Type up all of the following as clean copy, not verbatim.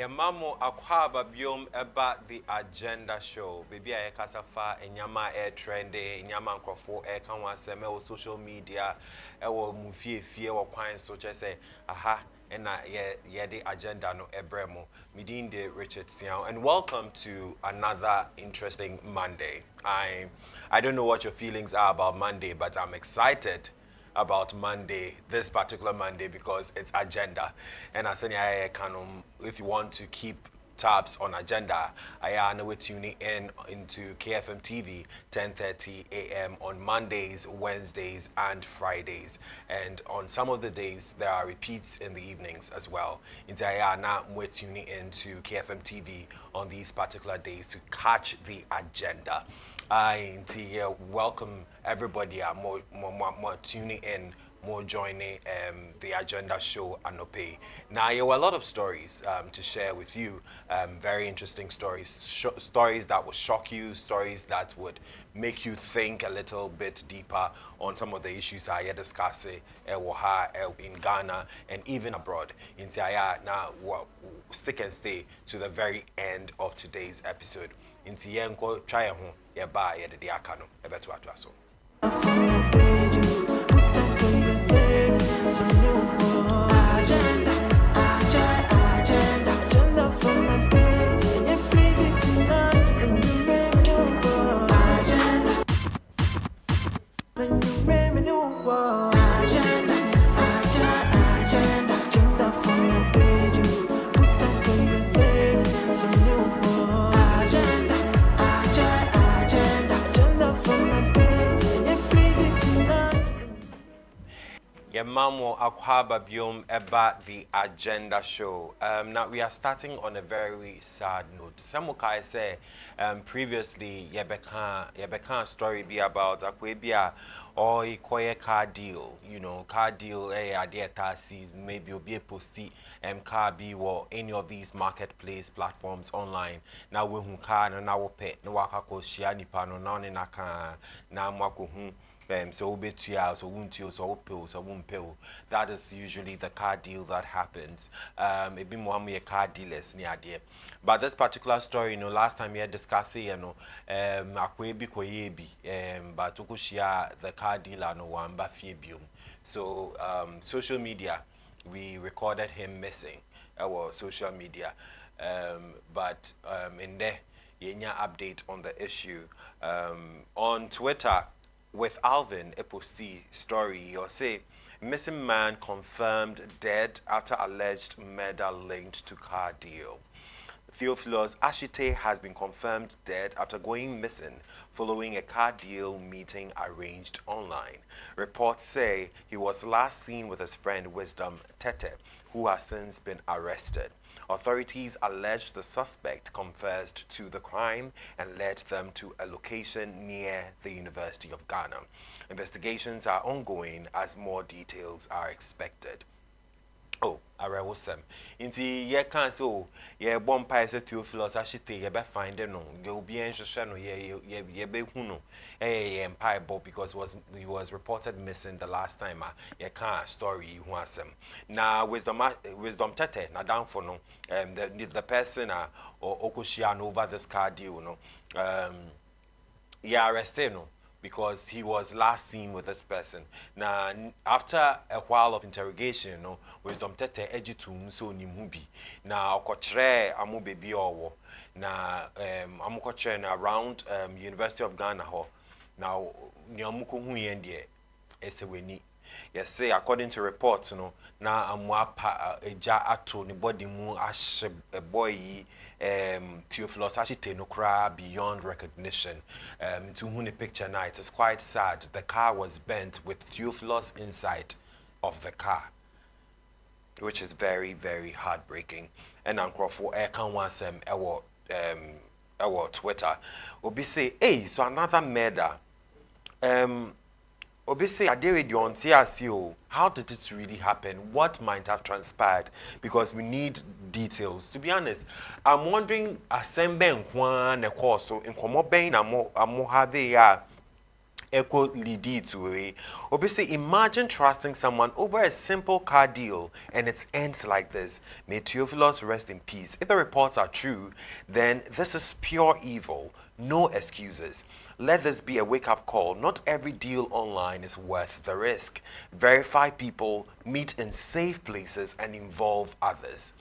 Mamo akwaba biom eba the agenda show. Baby I kasafa enyama air trendy, enyama nkrofo air kan waseme o social media, e wo mufie fie wo kwan so che say aha na ye the agenda no ebremo. Midin de Richard Siaw, and welcome to another interesting Monday. I don't know what your feelings are about Monday, but I'm excited about Monday, this particular Monday, because it's agenda. And I said, if you want to keep tabs on agenda, I know we're tuning in into KFM TV 10:30 a.m. on Mondays, Wednesdays, and Fridays. And on some of the days, there are repeats in the evenings as well. Now we're tuning into KFM TV on these particular days to catch the agenda. Welcome everybody more tuning in, more joining the agenda show Anope. Now there were a lot of stories to share with you, very interesting stories, stories that would shock you, stories that would make you think a little bit deeper on some of the issues I discuss in Ghana and even abroad. Now stick and stay to the very end of today's episode. Inti yenko try ho ye ba ye de aka no ebeto ato aso. Mamo akwaba biom eba the agenda show. Now we are starting on a very sad note. Samukai say previously yebeka story be about akwebia or ikoye car deal, you know, car deal tasi maybe you'll be a posty car be or any of these marketplace platforms online. Now we car na wo pe na wakako shia nipa no na naka na mwako so that is usually the car deal that happens. Maybe more a car dealers near there. But this particular story, you know, last time we had discussed, you know, but the car dealer no one so social media, we recorded him missing our social media. But in there, update on the issue. On Twitter, with Alvin, a posty story, you'll say, missing man confirmed dead after alleged murder linked to car deal. Theophilus Ashite has been confirmed dead after going missing following a car deal meeting arranged online. Reports say he was last seen with his friend Wisdom Tete, who has since been arrested. Authorities allege the suspect confessed to the crime and led them to a location near the University of Ghana. Investigations are ongoing as more details are expected. Oh, Arewosem. Inti ye can so ye bomb pies to Theophilus Ashite ye be find no. You'll be anxious no ye be huno. Empire Bob because he was reported missing the last time ye can story wasem. Now wisdom tete na down for no the person or Okoshian over this car deal no yeah arrested no, because he was last seen with this person. Now, after a while of interrogation, no, Wisdom Tete ejitum so ni mubi. Now, okotre amu baby owo. Now, amu kotre around University of Ghana ho. Now, ni amu ko hu yendie eseweni. Yes, say according to reports, no, na amwapa eja ato ni body mu ashe boy Theophilus Ashite no cry beyond recognition. To who the picture now, it is quite sad. The car was bent with Theophilus inside of the car, which is very, very heartbreaking. And Uncle for air can want some our Twitter. Obi say, hey, so another murder. Obi say, how did it really happen? What might have transpired? Because we need details. To be honest, I'm wondering, Asembe Nkwan Nekoso, in Komobain, Amohave, echo lead to a obviously imagine trusting someone over a simple car deal and it ends like this. May Theophilus rest in peace. If the reports are true, then this is pure evil. No excuses. Let this be a wake-up call. Not every deal online is worth the risk. Verify people, meet in safe places, and involve others.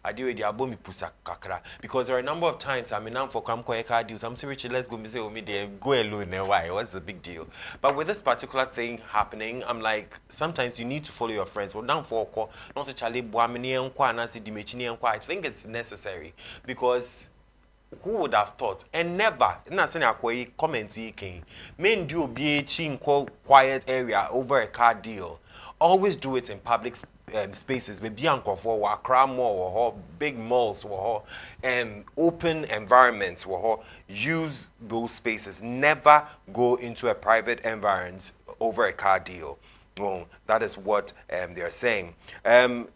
I do it, me pusa kakra. Because there are a number of times I mean, now for come car deals, I'm so Richie, let's go me say, oh, me there, go alone. Why? What's the big deal? But with this particular thing happening, I'm like, sometimes you need to follow your friends. Well, down for call, not Charlie Boamini and Kwa, Nancy Dimechini and Kwa. I think it's necessary because who would have thought? And never, not saying I comment can men do be a quiet area over a car deal. Always do it in public spaces. Maybe for Accra Mall or big malls or open environments or use those spaces. Never go into a private environment over a car deal. Well, that is what they are saying.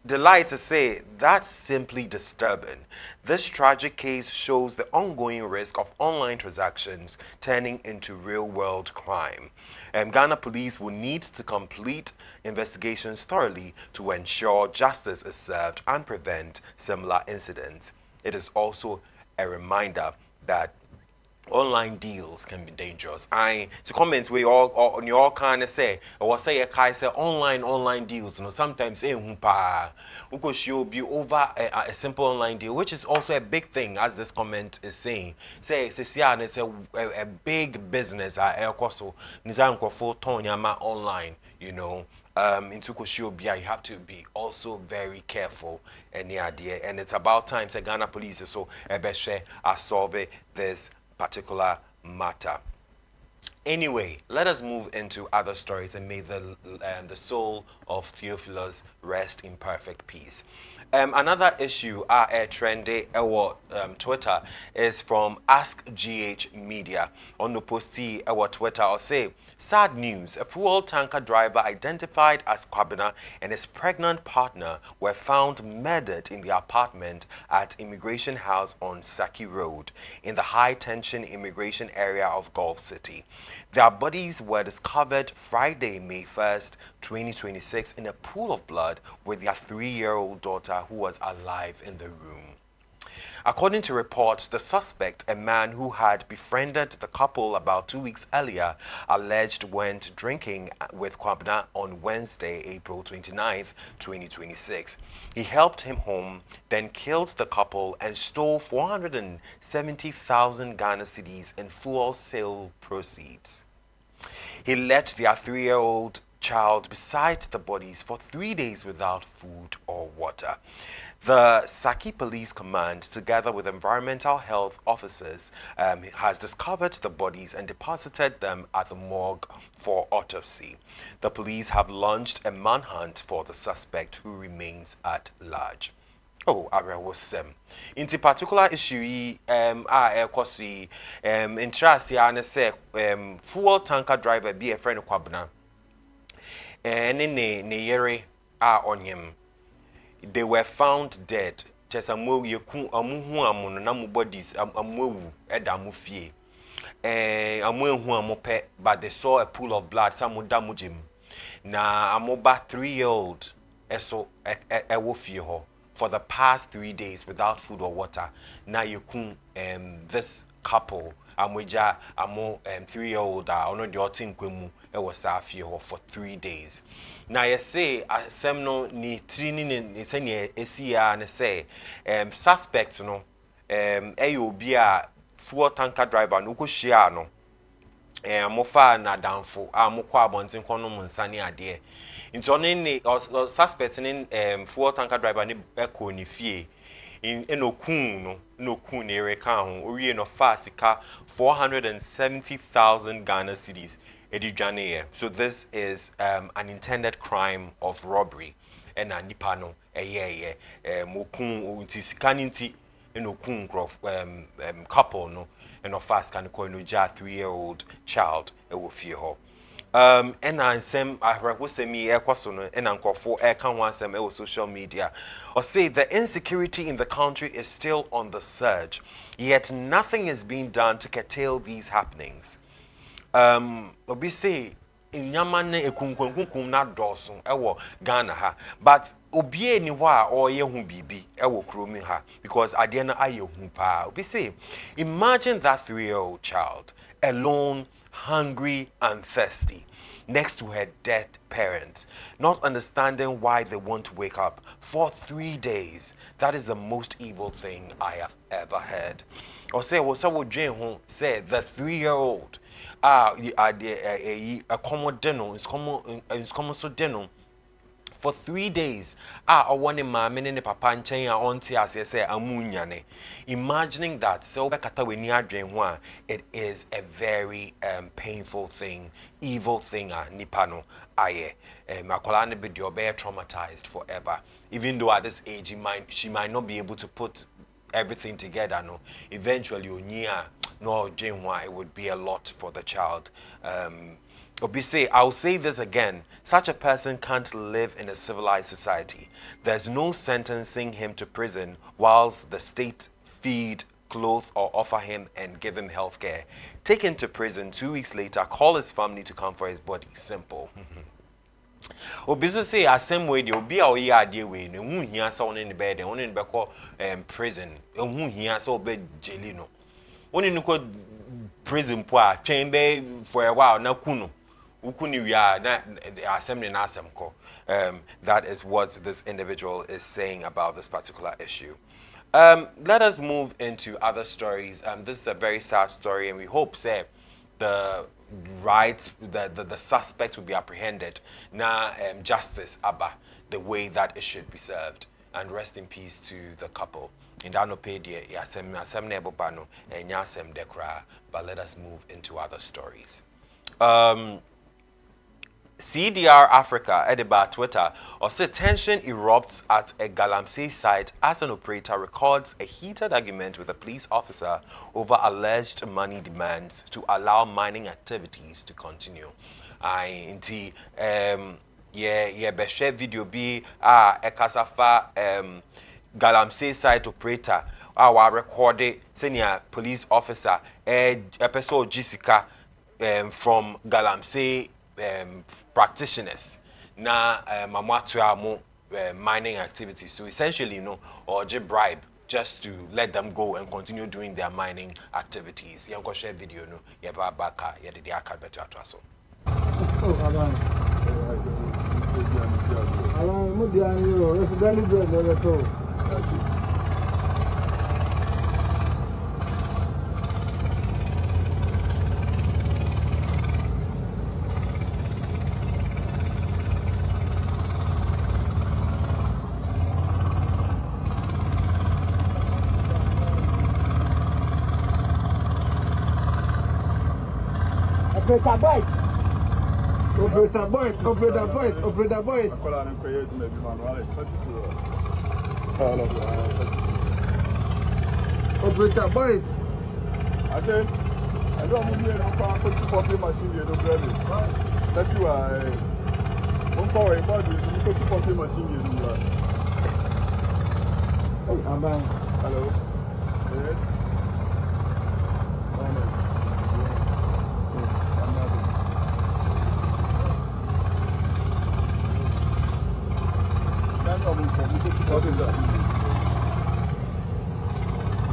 Delight to say that's simply disturbing. This tragic case shows the ongoing risk of online transactions turning into real-world crime. Ghana police will need to complete investigations thoroughly to ensure justice is served and prevent similar incidents. It is also a reminder that online deals can be dangerous. To comment where you all kind of say, or say a say online deals. You know, sometimes she'll be over a simple online deal, which is also a big thing, as this comment is saying. Say Siaw, it's a big business. So online, you know. Into Koshobia, you have to be also very careful. Any idea? And it's about time Ghana police so are solving this particular matter. Anyway, let us move into other stories and may the soul of Theophilus rest in perfect peace. Another issue trendy Twitter is from Ask GH Media. On the postie Twitter, I'll say, sad news, a fuel tanker driver identified as Kwabena and his pregnant partner were found murdered in the apartment at Immigration House on Saki Road in the high-tension immigration area of Gulf City. Their bodies were discovered Friday, May 1st, 2026 in a pool of blood with their 3-year-old daughter who was alive in the room. According to reports, the suspect, a man who had befriended the couple about 2 weeks earlier, alleged went drinking with Kwabena on Wednesday, April 29, 2026. He helped him home, then killed the couple and stole 470,000 Ghana cedis in fuel sale proceeds. He left their 3-year-old child beside the bodies for 3 days without food or water. The Saki Police Command, together with environmental health officers, has discovered the bodies and deposited them at the morgue for autopsy. The police have launched a manhunt for the suspect, who remains at large. Oh, Arewosem. Into particular issue, interest here, say, fuel tanker driver be a friend of Kwabena, and in ne yere onyem. They were found dead. Just amu yeku amu amu na mu bodies amu edamu fie. Amu ehu amu pe, but they saw a pool of blood. Some damujim. Na amu ba 3-year-old eso ewo fie ho for the past 3 days without food or water. Na yeku this couple amuja amu 3-year-old ono de otin kwemu ewo sa fie ho for 3 days. Now you say asem no ni trini ni say ni esia ne say suspects no obi a fuel tanker driver no ko hia no amofa na danfo amokwa abonten kono munsane ade nti ono ni suspect ni fuel tanker driver ni eko ni fie okun ne reka ho owie no fa sika 470,000 Ghana cedis. So this is an intended crime of robbery. And a nipano mokun tisikaninti okun couple no and of fast can call no 3-year-old child fie ho. And ansem ahwehosemi ekwaso and ankofo kan wansem social media or say the insecurity in the country is still on the surge, yet nothing is being done to curtail these happenings. Obi say inyama ne ekunkunkunkum na dɔɔso ɛwɔ Ghana ha, but obi ni hɔ a ɔyɛ hu bibi ɛwɔ kurom ha because adeɛ no ayɛ hu paa. Obi say imagine that 3-year-old child alone, hungry and thirsty next to her dead parents, not understanding why they won't wake up for 3 days. That is the most evil thing I have ever heard. Or say, well, so would say the 3-year-old a common deno is common so deno for 3 days. One ma mene ne papa nchen a onti ase say amunyane. Imagining that so bekata we ni adwen ho a, it is a very painful thing, evil thing nipa no aye. Makola ne be de obey traumatized forever. Even though at this age she might not be able to put everything together, no, eventually no, it would be a lot for the child. Obise, I'll say this again, such a person can't live in a civilized society. There's no sentencing him to prison whilst the state feed, clothe, or offer him and give him health care. Take him to prison 2 weeks later, call his family to come for his body. Simple. Obi so say asem way de obi a oyi ade we no hu hia so on the bed on in be call prison hu hia so be jeli no oni no ko prison po a twen be for a while na ku no ukuni wi a na asem ne na asem ko. That is what this individual is saying about this particular issue. Let us move into other stories. This is a very sad story, and we hope say the the suspect will be apprehended. Now justice abba the way that it should be served. And rest in peace to the couple. In that no pedia yasem nebo bano and yasem dekra. But let us move into other stories. CDR Africa, Ediba Twitter, or say tension erupts at a Galamsey site as an operator records a heated argument with a police officer over alleged money demands to allow mining activities to continue. Inti beshare video be kasafa Galamsey site operator our recorded senior police officer episode Jessica from Galamsey practitioners na mamatu mining activities. So essentially, or just bribe just to let them go and continue doing their mining activities. Yanko share video no yeba baka yede dia ka beto atwaso. Operator boys. Operator boys. Operator boys. Operator boys. Operator boys. I said, I don't want to put the coffee machine here, don't grab it. That's you are. One power in body, you put the coffee machine here. Hey, Aman. Hello. Yes. What is that?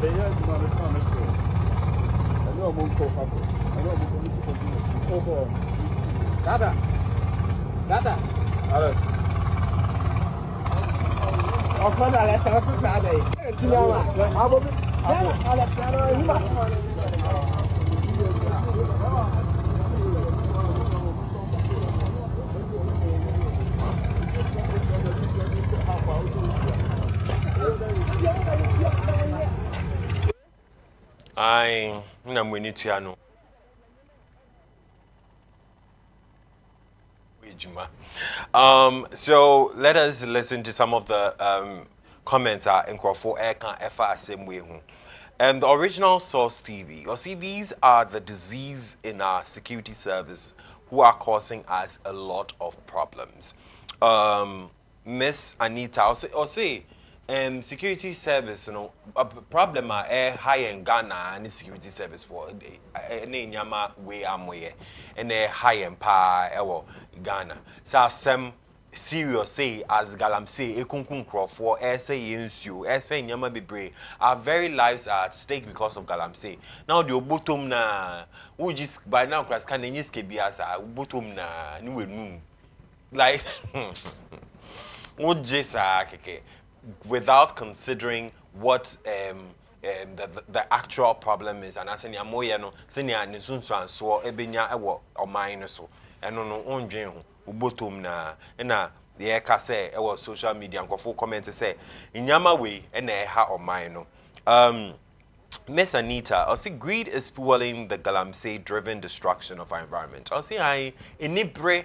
They are the one that's coming through. I know I'm on call. I know I'm going to continue. Over. Dada. Dada. Alex. Of course, Alex. I was Saturday. So let us listen to some of the comments in Crawford Air same way. And the original Source TV. You see, these are the disease in our security service who are causing us a lot of problems. Miss Anita, I'll say Security service, a problem high in Ghana and security service for any nyama way amoye and high in pa Ghana. So some serious say as galamsey ekunkun crofo say yinsu say nyama bebre our very lives are at stake because of galamsey. Now the obotom na we just by now class can nyiske biasa obotom na ni wenu like we just keke without considering what the actual problem is and aseni amoye no senia ne sunsuanso ebenya ewo oman no so eno no ondwen ho ubotom na ye ka say ewo social media nkofo comment say inyama we na eha oman no Miss Anita, I see greed is fueling the galamsey-driven destruction of our environment. I see I inibre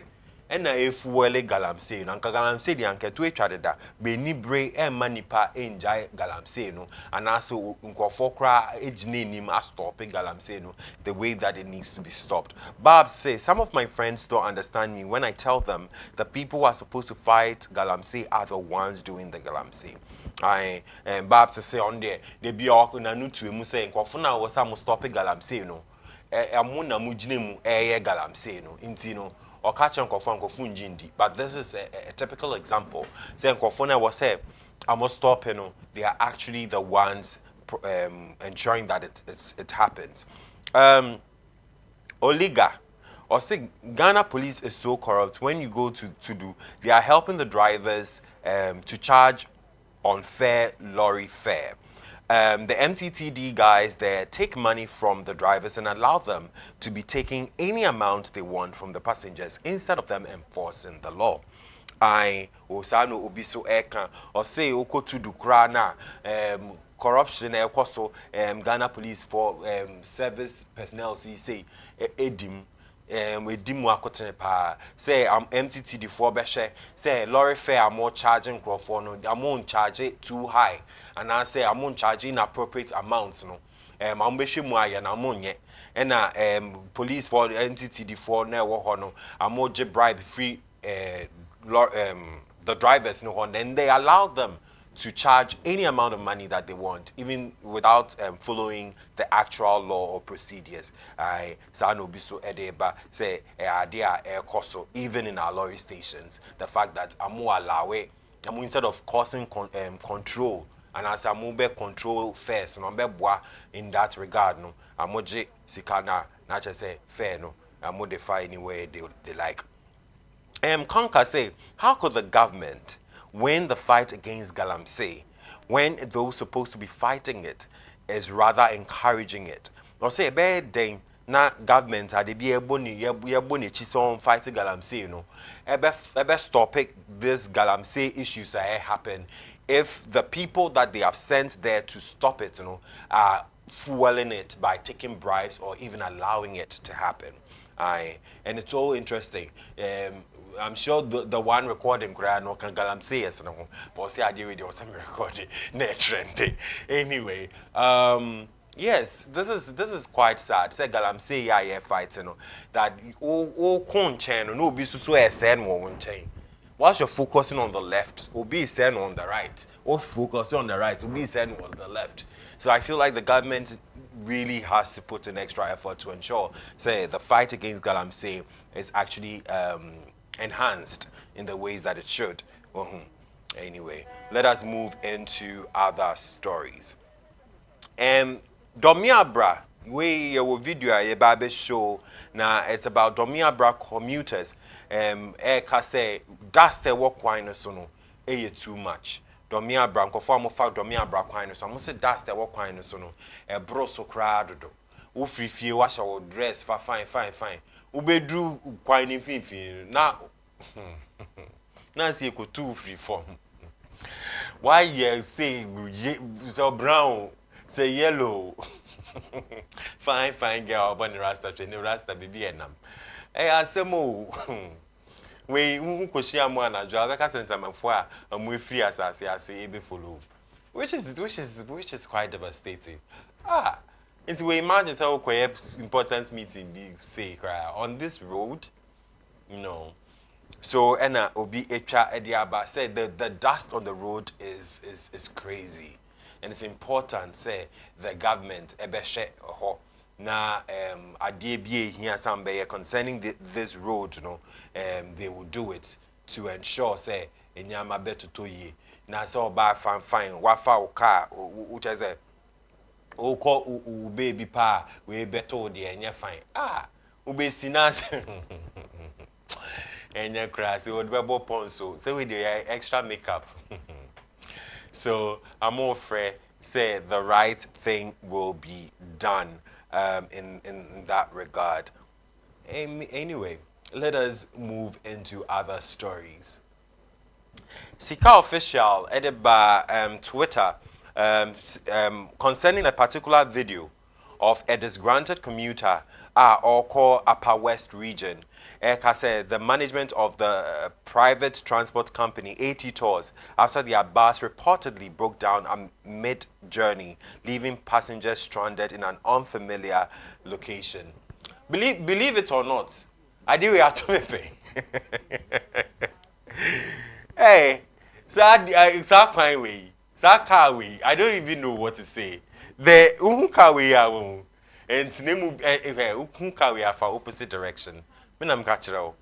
ena efuele galamsey no anka galamsey di anka to etwa deda be nibre e manipa enjai galamsey no anaso nkofo kra ejine enim a stop galamsey no the way that it needs to be stopped. Bob says some of my friends don't understand me when I tell them the people who are supposed to fight galamsey are the ones doing the galamsey. I Bob to say on there they be all na nutu emu say nkofo na wo sa mo stop galamsey no amu na mu jine mu galamsey no inti no or catch on Njindi. But this is a typical example. Say Nkofona was say I must stop, they are actually the ones ensuring that it happens. Oliga or say Ghana police is so corrupt when you go to do they are helping the drivers to charge unfair lorry fare. The MTTD guys there take money from the drivers and allow them to be taking any amount they want from the passengers instead of them enforcing the law. I osano obiso eka or say oko to do krana corruption ekoso Ghana police for service personnel say edim edimu akotene pa say MTTD for beshe say lorry fare are more charging crofo no amount charge it too high and I say amount charge inappropriate amounts no ambeshe mu aya na amonye na police for MTTD for na wo ho no amoje bribe free the drivers no ho then they allow them to charge any amount of money that they want, even without following the actual law or procedures. I Sano Biso Edeba say idea koso even in our lorry stations. The fact that amu alawe, amu instead of causing control and as amu be control first, no be boa in that regard no. Amoje sikana na say fair no. Amu defy anywhere they like. Conker say, how could the government win the fight against galamsey when those supposed to be fighting it is rather encouraging it? Or say bad day na government had be able to fight galamsey, ebe stop this galamsey issues that happen if the people that they have sent there to stop it, are fueling it by taking bribes or even allowing it to happen. And it's all interesting. I'm sure the one recording no can galamsey yes no but say I did was some recording net trendy. Anyway, yes, this is quite sad. Say galamsey yeah fight that all con chain no be so send one chain. Whilst you're focusing on the left, will be sent on the right. Or focusing on the right, will be sent on the left. So I feel like the government really has to put an extra effort to ensure, say, the fight against galamsey is actually enhanced in the ways that it should. Anyway, let us move into other stories. Domiabra, we your video a baby show now. It's about Domiabra commuters. Say that's the work wine so no, too much. Domiabra, conform of Domiabra quine so I must say that's the work wine so no, a bro so crowd. Ufri fie wash our dress for fine. Ubedru quine fin now. Nancy could too free form. Why you say so brown, say yellow. Fine girl, bunny rasta, the rasta baby and I say more. We could share more and I drive a sense I'm for and we free as I say be follow. Which is quite devastating. It's we imagine how quite important meeting be say cry on this road. No. So Enna Obi Echa Ediaba said the dust on the road is crazy. And it's important say the government ebeshe ho na adie bie here some concerning this road, you know, they will do it to ensure say enyama betuto ye. Na so ba fine wafa o car which is a o baby pa we beto de enye fine. Ah, ube sinas and your crass, it would be ponso. So we do extra makeup. So I'm more afraid say the right thing will be done in that regard. Anyway, let us move into other stories. Sika official added by Twitter concerning a particular video of a disgruntled commuter or called Upper West region. Eka said the management of the private transport company AT Tours after their bus reportedly broke down mid-journey, leaving passengers stranded in an unfamiliar location. Believe it or not, I did have to pay. Hey, so fine way, so car way. I don't even know what to say. The car way and name car way for opposite direction. When I'm catching out,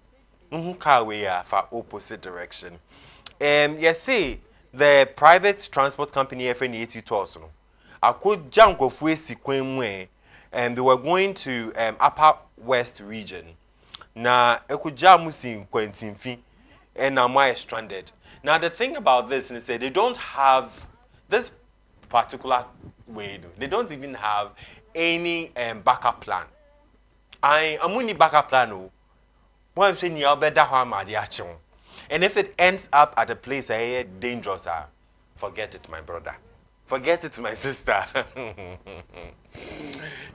car way for opposite direction. Yes, see the private transport company FNET Tours. I could jump off way sequence and they were going to Upper West region. Na ekuja musin kwentin fi and now why stranded. Now the thing about this is that they don't have this particular way. They don't even have any backup plan. I'm only backup plan. One thing you better and if it ends up at a place dangerous, forget it, my brother. Forget it, my sister.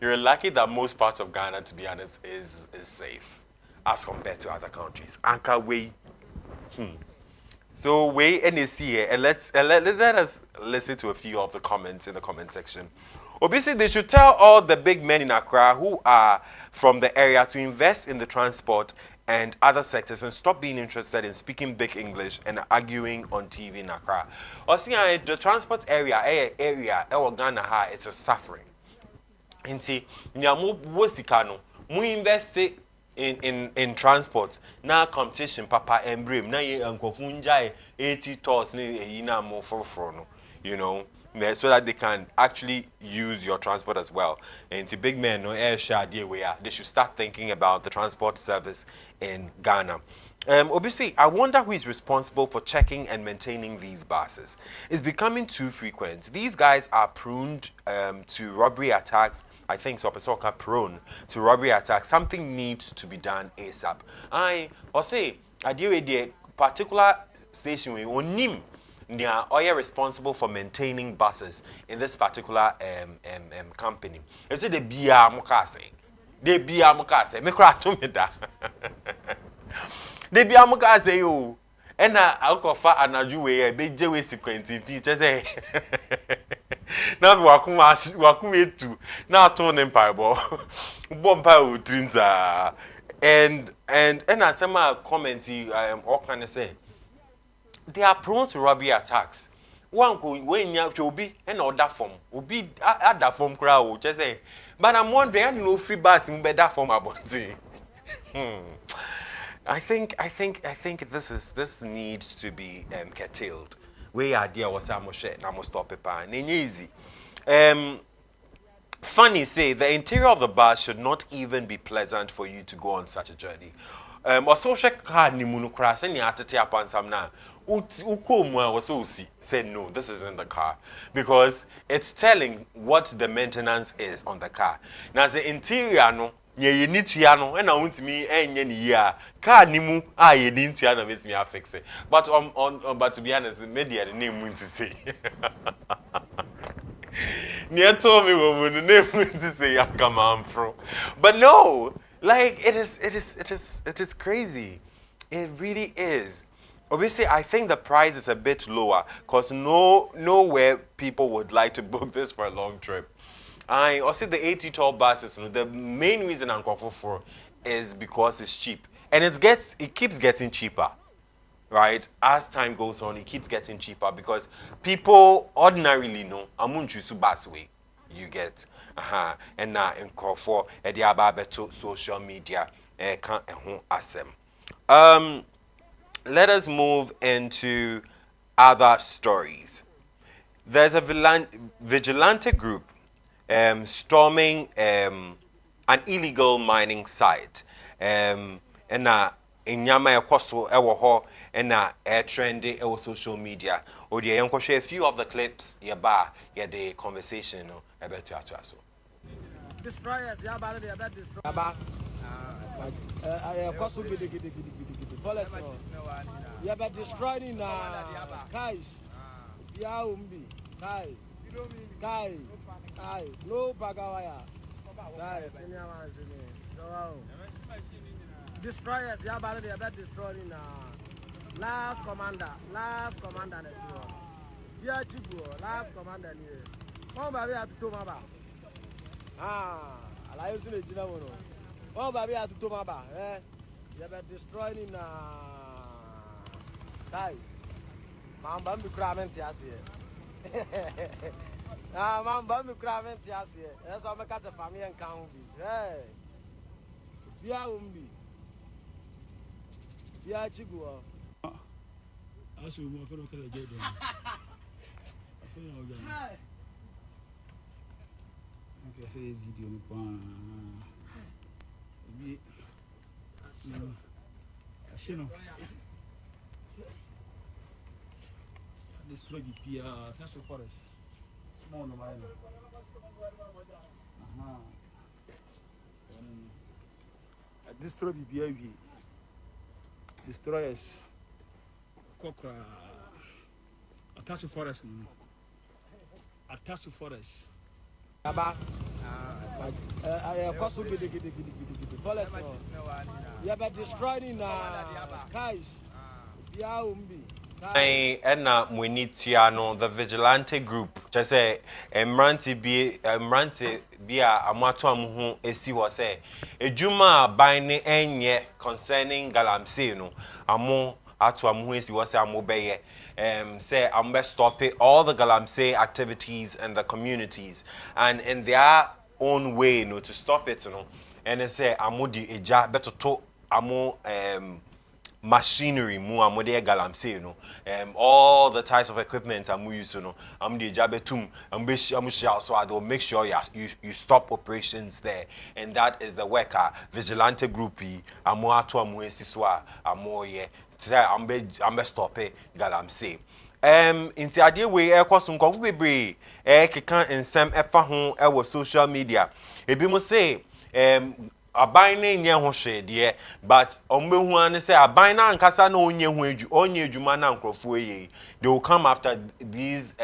You're lucky that most parts of Ghana, to be honest, is safe as compared to other countries. Anchor way. So wait and see here, and let us listen to a few of the comments in the comment section. Obviously, they should tell all the big men in Accra who are from the area to invest in the transport and other sectors and stop being interested in speaking big English and arguing on TV in Accra. Or see, the transport area, Ghana, it's a suffering. And see, nyamu wosikano, mu invest in transport na competition papa embrem na ye ankofunja 80 tours ni na mo for no, you know, so that they can actually use your transport as well. And to big men no air share they should start thinking about the transport service in Ghana. Obviously, I wonder who is responsible for checking and maintaining these buses. It's becoming too frequent. These guys are prone to robbery attacks. I think so. Pesoka prone to robbery attacks. Something needs to be done ASAP. Or say, I deal with the particular station we onim. They are responsible for maintaining buses in this particular company. You see the Bia Mukase. The Bia Mukase. Me cry to me that. The Bia Mukase you. And I'll call for an adjuwe, a big Jewish sequence. Just say. Now wakum to now turn empire ball. Bomba dreams are and as some comments all kind of say they are prone to robbery attacks. One could when you be an order form will be at that form crowd just say but I'm wondering no free bus in better form about I think this needs to be curtailed. Where idea was I must stop it and easy. Funny say the interior of the bus should not even be pleasant for you to go on such a journey. Or social car ni munukras and yatete upon some now. Say no, this isn't the car because it's telling what the maintenance is on the car. Now the interior no. You need to know, and I want me any year. Car nimu, you need to know, makes me fix it. But but to be honest, the media the name went to say. Near told me when the name went to say, I come on, bro. But no, like it is crazy. It really is. Obviously, I think the price is a bit lower because nowhere people would like to book this for a long trip. I also the 80 tour buses. The main reason I'm going for is because it's cheap. and it keeps getting cheaper, right? As time goes on, it keeps getting cheaper because people ordinarily know amunchu su baswe you get and now in for edi ababeto social media can ehun asem. Let us move into other stories. There's a vigilante group storming an illegal mining site. And na inyama ekoso ewo ho and na air trendy ewo social media. Odi yenko share a few of the clips yeba the conversation no ebe to so. Destroyers, yeah, but they are better destroyers. I cost gidi. Police, yeah, but destroying guys. Yeah, Kai, no bagawaya. Guys, destroyers, yeah, but they are better destroying last commander. Yeah, Chibu, last commander. Oh, baby, I have to Maba. I used to know. Oh, baby, I have to Maba. You are destroying Kai. Mamba be cramming here. Mamba be cramming here. That's why I got a family and can't be. Hey, yeah, umbi. Yeah, Chibu. I should walk on the gate. Okay, say video no destroy the Pia, that's the forest. Small no mind. Destroy the Pia, destroyers. Cockra. Attach the forest. Attach the forest. Aba. I cost gidi. Police. Yeah, but destroying guys. Yeah, umbi. And we the vigilante group. Just say Emranti be a amato amhu esi was say ejuma bine enye concerning galamsey no amo ato amhu esi was say amobeye say ambe stop it all the galamsey activities and the communities and in their own way no to stop it no and say amodi eja beto to amo machinery mu amode galamsey no all the types of equipment amu use no am de jabetum am be so I will make sure you stop operations there and that is the worker vigilante group amu ato amu esiso a amoye try am be stop it galamsey inti ade we ekoso nkonfo bebre keka ensem efa ho e social media ebi mo say aban na enye ho hwede but ombehu an say aban na ankasa na onye hu onye adwuma na nkrofo eye they will come after these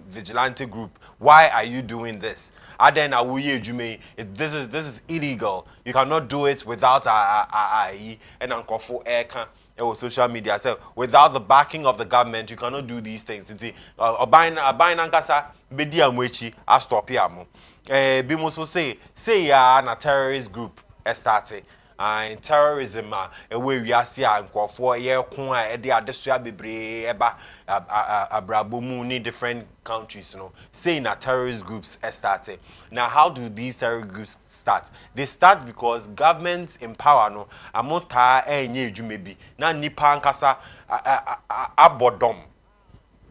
vigilante group. Why are you doing this? Aden awuye adwuma this is illegal. You cannot do it without and nkrofo eka social media. So without the backing of the government you cannot do these things. Aban ankasa bedi amwechi a stop yamo bi mo so say ya na terrorist group started and terrorism we wiase a nkofo ye ko a de adesua bebre eba abrabomu ni different countries no say na terrorist groups started. Now how do these terrorist groups start? They start because governments in power no amota enye adwuma bi na nipa ankasa abodom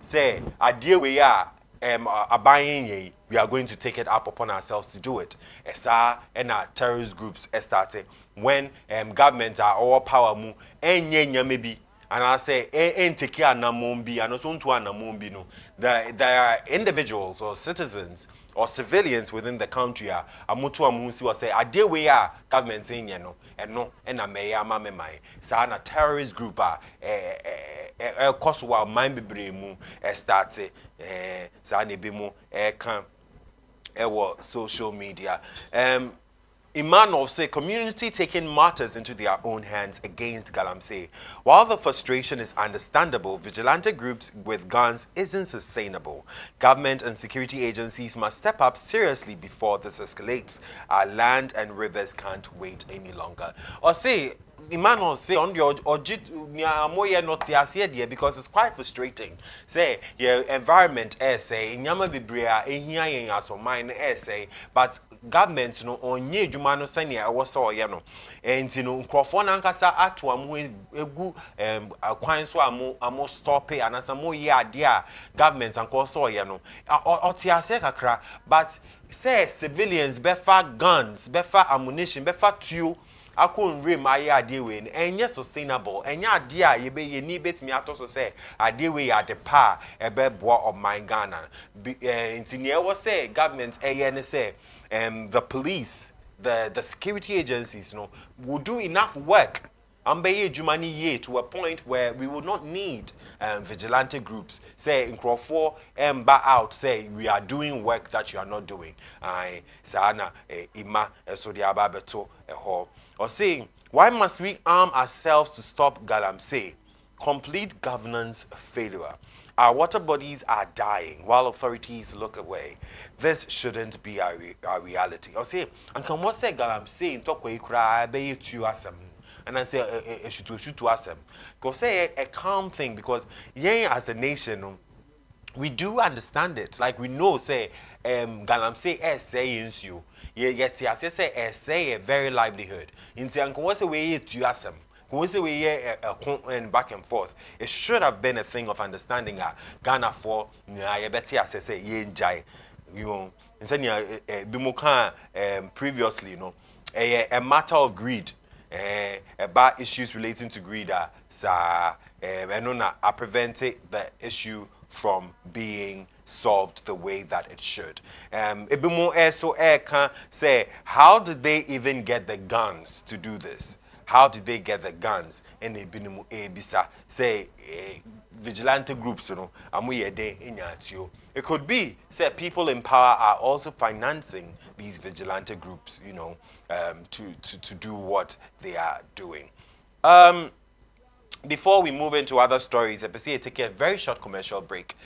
say adie we ya abayin we are going to take it up upon ourselves to do it. Esa and our terrorist groups started when governments are all power mu enye maybe and I say take care namombi and also to namombi no. There are individuals or citizens or civilians within the country amutu amunsi was say ade we are government enye no and ameya mamemai sa na terrorist group cost wa mind bebre mu started sa na bi mu kan social media. Emmanuel say community taking matters into their own hands against galamsey. While the frustration is understandable, vigilante groups with guns isn't sustainable. Government and security agencies must step up seriously before this escalates. Our land and rivers can't wait any longer. Or say Emmanuel say on the moye not here because it's quite frustrating. Say your environment say nyama bibrea ehia yen aso mine say but government no onye adwuma no sane e wo so ye no enti no nkrofo na nkasa ato amu egu akwan so amo stop e anasa mo ye ade a government anko so ye no otiase kakra but say civilians befa guns befa ammunition befa tuo akon rim aye ade we enye sustainable enye ade a ye be ye ni betimi atoso say ade we ya de pa ebe boa of my Ghana enti ne e wo say government eye ne say the police the security agencies will do enough work ambeye jumani ye to a point where we will not need vigilante groups say in Crawford out say we are doing work that you are not doing I sana ima so the ababeto ho or saying why must we arm ourselves to stop galamsey complete governance failure. Our water bodies are dying while authorities look away. This shouldn't be our reality. Or say, and come what say galamsey in talk we cry be to asem. And I say should to asem. Go say a calm thing because as a nation we do understand it. Like we know say galamsey saying you. Yes, I say a very livelihood. In say and come say we to asem. When we say we and back and forth, it should have been a thing of understanding. Ghana for say you know, bimuka previously, a matter of greed, about issues relating to greed, I prevented the issue from being solved the way that it should. So can say, how did they even get the guns to do this? How did they get the guns? And they been bisa say vigilante groups, it could be say people in power are also financing these vigilante groups, to do what they are doing. Before we move into other stories, I take a very short commercial break.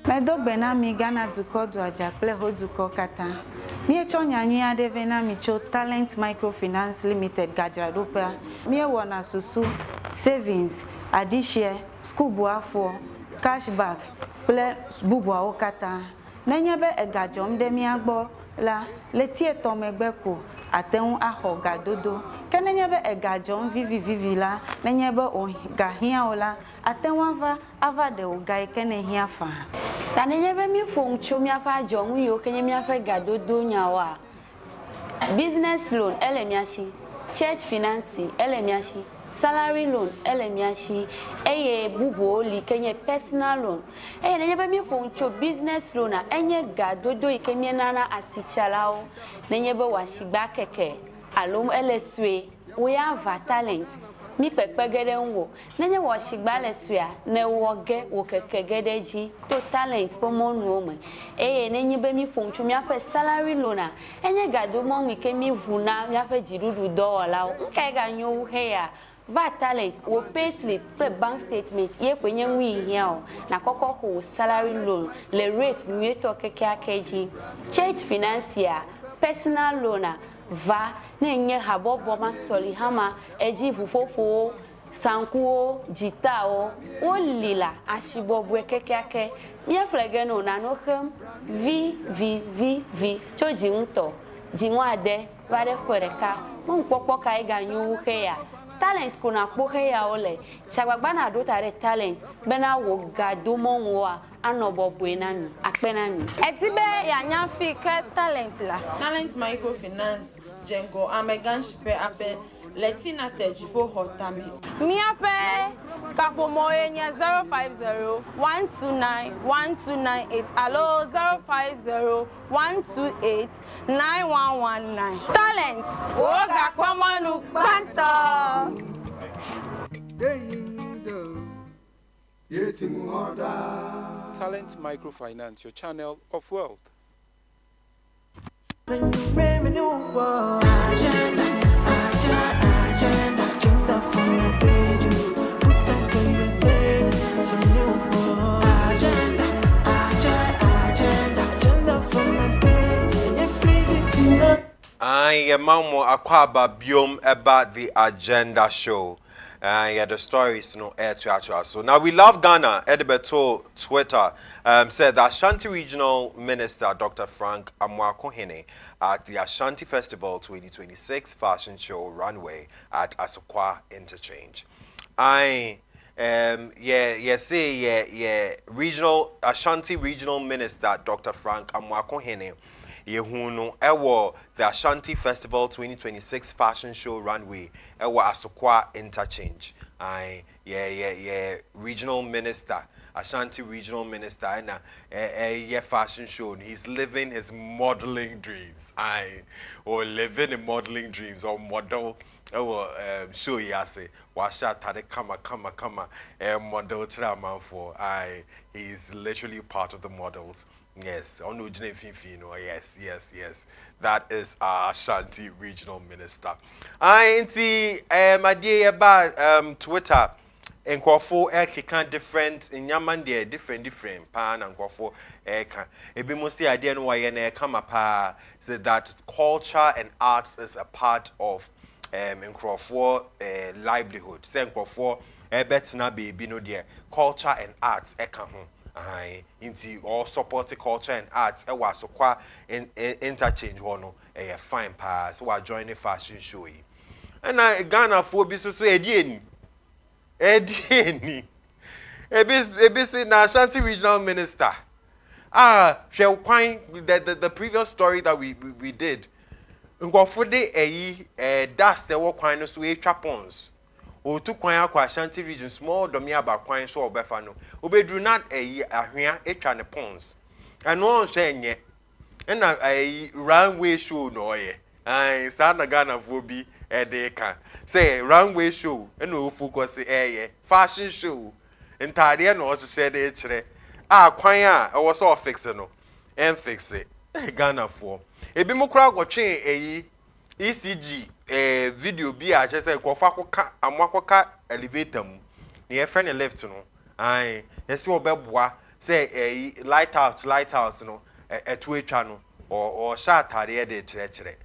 Medogbena mi Ghana duko do ajakple ho duko kata. Mi echo nyanyua de vena mi cho Talent Microfinance Limited Gajradopa. Mi e wona susu savings, adishare, school buafo, cashback, ple bubwa okata. Nenyebe egajom de mi agbo la letie tomegbeko ateun aho gadodo. Kenenyebe egajom vivi la nenyebe o gahia ola ateun ava de ogai kenehia fa. Tanenyebe mi foncho mi afa jongu yo kenye mi afa gadodo nyawa. Business loan elemiashi, church finance elemiashi, salary loan elemiashi, eye bubo li kenye personal loan. Nenyebe mi foncho business loan enye gadodo ikemie nana asichalao. Nenyebe washigba keke alum eleswe we have talent. Mi pekpegede nwo nenye wo shigba lesua ne woge wo kekegede ji to talent pomo nuome nenye be mi fonchu mi afa salary loan enye gado mo mi ke mi vuna mi afa jirudu dola nke ga nyo he ya va talent wo pay slip pe bank statement ye kwenye nwi hia o na koko ho salary loan le rate mi to keke akeji church financier personal loan va nenye habobo masoli hama eji fufofo sankuo jitao olila ashibobwe kekeake mie flege no na no hem v choji nto jinwade vare kwereka mo npopo kai ganyu heya talent kuna kpo heya ole chagbagba na do tare talent bena wo gado mo nwa anobobwe na mi akpena mi etibe ya nyafi ke talent la Talent Microfinance Jengo Ameganshipe ape Letina Tejipo Hotame. Miape Kapomoyenye 050-129-1298. Hello 050-128-1298. 9119. Talent. Oga kwamanu banto. Talent Microfinance, your channel of wealth. I am Mamo Akwaba Biom about the agenda show. Yeah, the stories, air to actual. So now we love Ghana. Edibeto Twitter said that Ashanti Regional Minister Dr. Frank Amwakohene at the Ashanti Festival 2026 fashion show runway at Asokwa Interchange. Regional Ashanti Regional Minister Dr. Frank Amwakohene Yehuno ewo the Ashanti Festival 2026 fashion show runway ewo Asokwa Interchange. Regional Minister Ashanti Regional Minister and fashion show. He's living his modeling dreams. Living the modeling dreams or model show yase washa tade kama model traman for he's literally part of the models. Yes, yes. That is our Ashanti Regional Minister. My dear about Twitter. Nkwafo ekeka different nyaman there different pan and nkwafo eka ebi mo say ade no waye na eka mapa say that culture and arts is a part of nkwafo livelihood say nkwafo betina baby no there culture and arts eka ho inti all support culture and arts e was kwa interchange ho no fine pa so we join the fashion show yi na Ghana fo bi so edi eni ebisi na Ashanti Regional Minister the previous story that we did ngofo de dust e wo kwan no so e twa pons o tu kwan akwa Ashanti region small domia ba kwan so obefa no obedru na ahwea etwa ne pons eno hwe enye na runway show no oye sa na Ghana fo bi edeka say runway show eno focus fashion show entire no so say de kire kwan e wo so fix no en fix it Ghana fo ebi mo kura gotwe ECG video bi a chese kofa koka amwakoka elevator mu ne ye friend left no yesi obeboa say light out no etu etwa no or sha atare de kire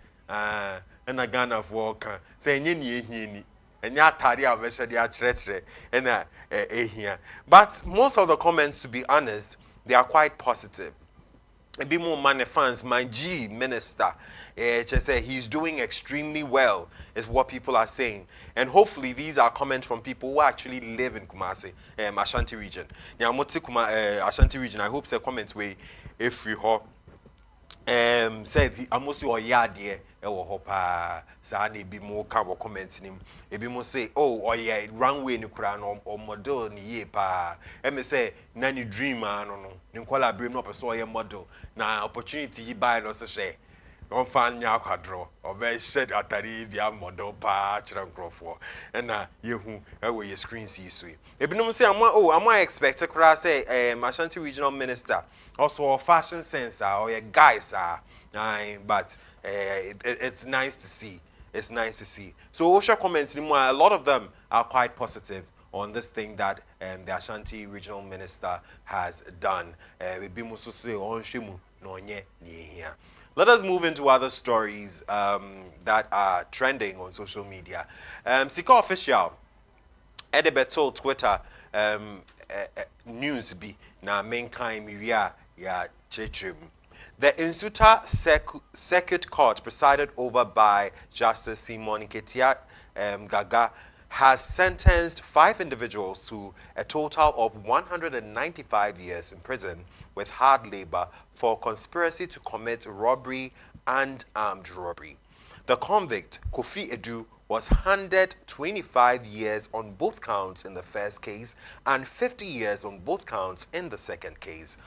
na Ghana for kan say enye ne ehia ni enye atare a be de a kire na ehia. But most of the comments, to be honest, they are quite positive. A bit more money fans, my G minister, just say he's doing extremely well, is what people are saying. And hopefully these are comments from people who actually live in Kumasi, Ashanti region. Now, Ashanti region, I hope the comments way if we hope. Said almost your yard here, hopa, Sani be more cover comments him. Ebi mo say, oh yeah, runway ni kura or model ni ye pa. Me say, nani dream no. Ninkola bring up a so model. Na opportunity you buy no say. Don't find nya kwadro. Or be shed atari dia model pa chiran crofo. And na yehu e your screen see so. Ebi no say am I expect kura say Ashanti regional minister also a fashion sense or a guys but it's nice to see. It's nice to see. So Osha comments, a lot of them are quite positive on this thing that the Ashanti regional minister has done. Let us move into other stories that are trending on social media. Siaw official, Edibeto Twitter news be na mankind miria ya chechim. The Insuta Circuit Court, presided over by Justice Simon Ketia Gaga, has sentenced 5 individuals to a total of 195 years in prison with hard labor for conspiracy to commit robbery and armed robbery. The convict, Kofi Edu, was handed 25 years on both counts in the first case and 50 years on both counts in the second case.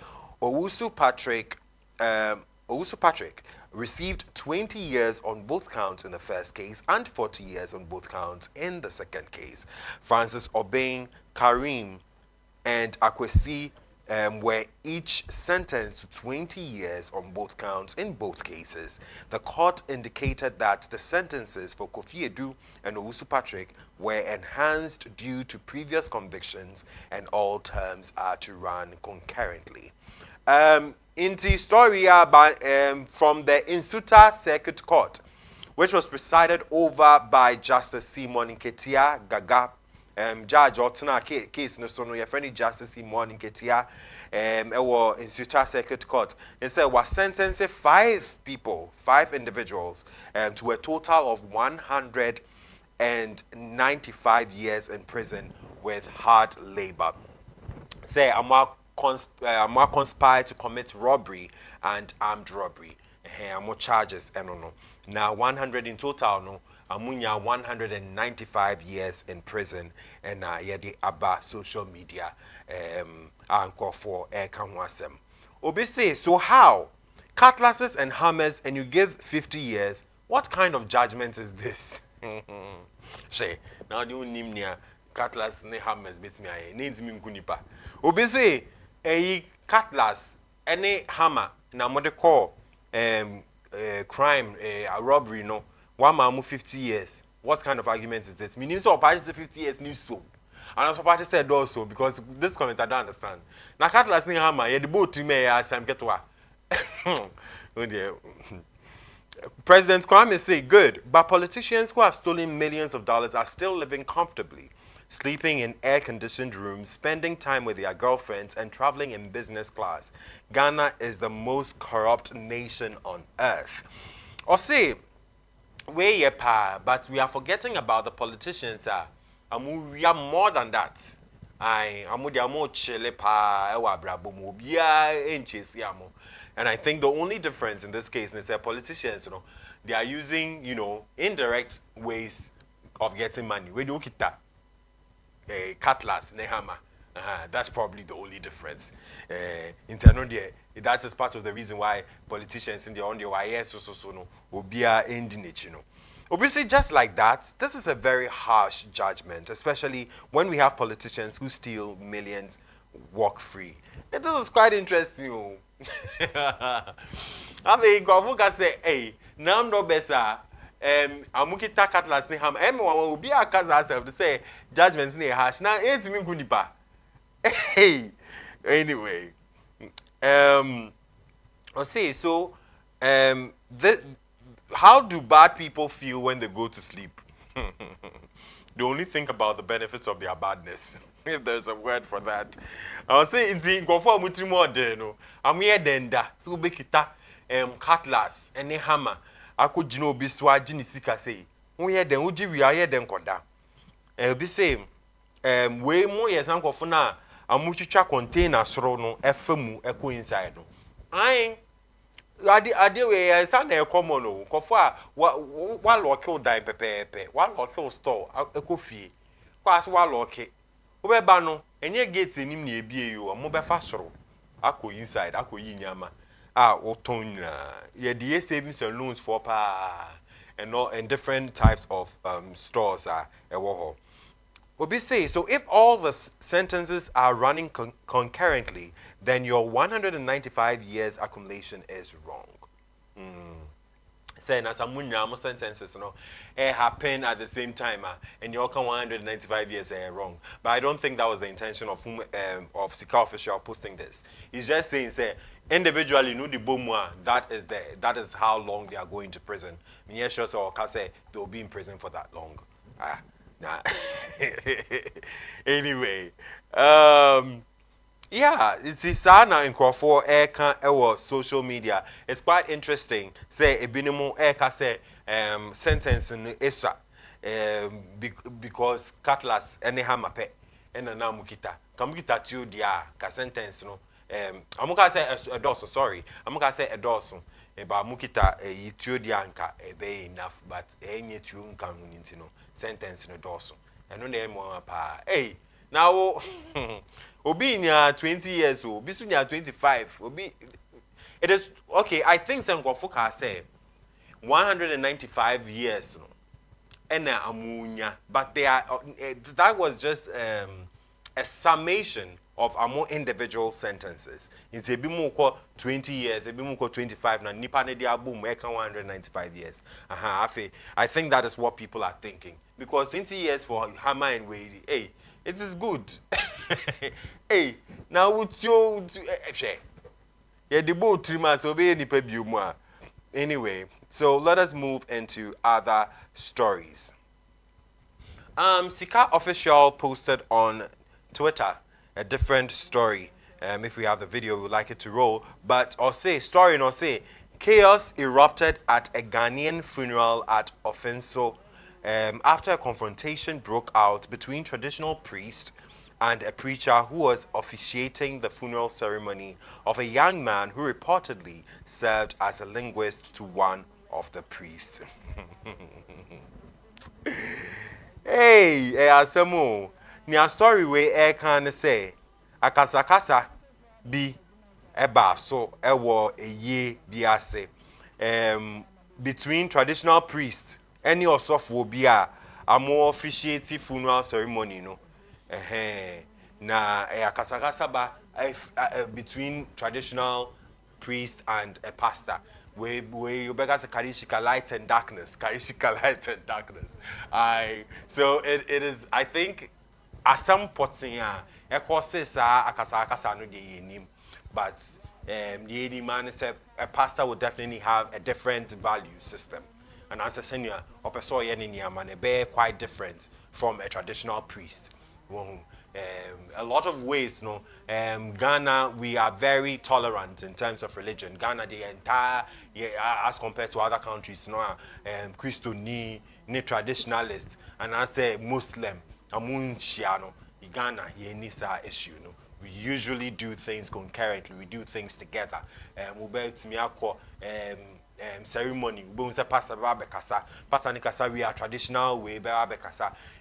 Owusu Patrick Owusu Patrick received 20 years on both counts in the first case and 40 years on both counts in the second case. Francis Obeng, Karim, and Akwesi were each sentenced to 20 years on both counts in both cases. The court indicated that the sentences for Kofi Edu and Owusu Patrick were enhanced due to previous convictions, and all terms are to run concurrently. Into story from the Insuta Circuit Court, which was presided over by Justice Simon Nketia Gaga. Judge Otena case no so no your friend Justice Simon Nketia Insuta Circuit Court. It said was sentencing 5 individuals to a total of 195 years in prison with hard labor. Say Amwa conspired to commit robbery and armed robbery. More charges, no. Now 100 in total, no. Amunya 195 years in prison, and yedi aba social media anchor for kanwasem. Obi say, so how? Cutlasses and hammers, and you give 50 years? What kind of judgment is this? She now do nimnia cutlass ne hammers bit me needs me kunipa. Obi say a cutlass any hammer na mo de call crime a robbery no one man 50 years. What kind of argument is this? Meaning so party say 50 years new so. And as party said also because this comment I don't understand. Na cutlass ni hammer ye the boat to me ya sam ketwa. Oh dear. President Kwame say good, but politicians who have stolen millions of dollars are still living comfortably, sleeping in air-conditioned rooms, spending time with their girlfriends, and traveling in business class. Ghana is the most corrupt nation on earth. Or say, we but we are forgetting about the politicians. We are more than that. And I think the only difference in this case is that politicians, they are using, indirect ways of getting money. We do kita cutlass, hammer. That's probably the only difference. That is part of the reason why politicians in the on the wire will be ending it, Obviously, just like that, this is a very harsh judgment, especially when we have politicians who steal millions walk free. This is quite interesting. I mean, Gwavuka say, hey, now I'm no better. Amukita cutlass ni ham. Everyone will be a cause herself to say judgments ni harsh. Now, it's me kunipa. Hey, anyway, I'll say so. How do bad people feel when they go to sleep? They only think about the benefits of their badness, if there's a word for that. I'll say in conform with more no. I'm here denda. So bekita cutlass and a hammer. I could be swagini sika say. We had den uji we are here den koda. Be same. Way more yes uncle for now. Amuchicha container srono efemu eko inside no. Aye. Ade we say na common no. Kofo wa lock die pepepe. Wa lock store eko fie. Kwa so wa lock. Obeba no enye gate enim na ebie yo mo befa soro. Ako inside ako yi nyama. Oton ye the savings and loans for pa and different types of stores ewo ho. Obi say, so if all the sentences are running concurrently, then your 195 years accumulation is wrong. Saying as some sentences, happen at the same time, and your 195 years are wrong. But I don't think that was the intention of of Siaw official posting this. He's just saying, say individually, the bomwa that is how long they are going to prison. Yes, sure, so I say they'll be in prison for that long. Nah. Anyway, yeah, it's sana in Crawford Eka ewa social media. It's quite interesting. Say ebinimu Eka say sentence in Esra because cutlass any hammer pe and na mukita. Kamukita tu dia ka sentence no. Amuka say a dosso, sorry. Amuka say a dosso. Eba mukita tu dia nka be enough, but enye tu nka no sentence no dosso. And no name pa. Hey, now obi nya 20 years old, obi su nya 25, obi it is okay. I think some Kofuka say 195 years, no, and amunya, but they are that was just a summation of our more individual sentences. It's a bit more 20 years, a bit more 25. Now, nipa ne dia boom, 195 years. I think that is what people are thinking because 20 years for Hammer and Wade, hey, it is good. Hey, now would you yeah, the boat 3 months will be nipa biuma. Anyway, so let us move into other stories. Sika official posted on Twitter a different story. If we have the video, we would like it to roll. But story no say chaos erupted at a Ghanaian funeral at Offenso after a confrontation broke out between traditional priest and a preacher who was officiating the funeral ceremony of a young man who reportedly served as a linguist to one of the priests. Hey, asemo. Ni a story we can say akasakasa bi eba so ewo eye biase between traditional priests any osofo bi a amo officiate funeral ceremony no na akasakasa ba between traditional priest and a pastor where you better say Karishika light and darkness. Karishika light and darkness. So it is, I think, at some point, but the man said a pastor would definitely have a different value system. And as a senior, quite different from a traditional priest. A lot of ways, Ghana, we are very tolerant in terms of religion. Ghana, the entire, as compared to other countries, Christian, ni traditionalist, and I say Muslim, Amunshiano, Ghana, Yenisa issue. We usually do things concurrently. We do things together. Ceremony. Pastor Nikasa, we are traditional way.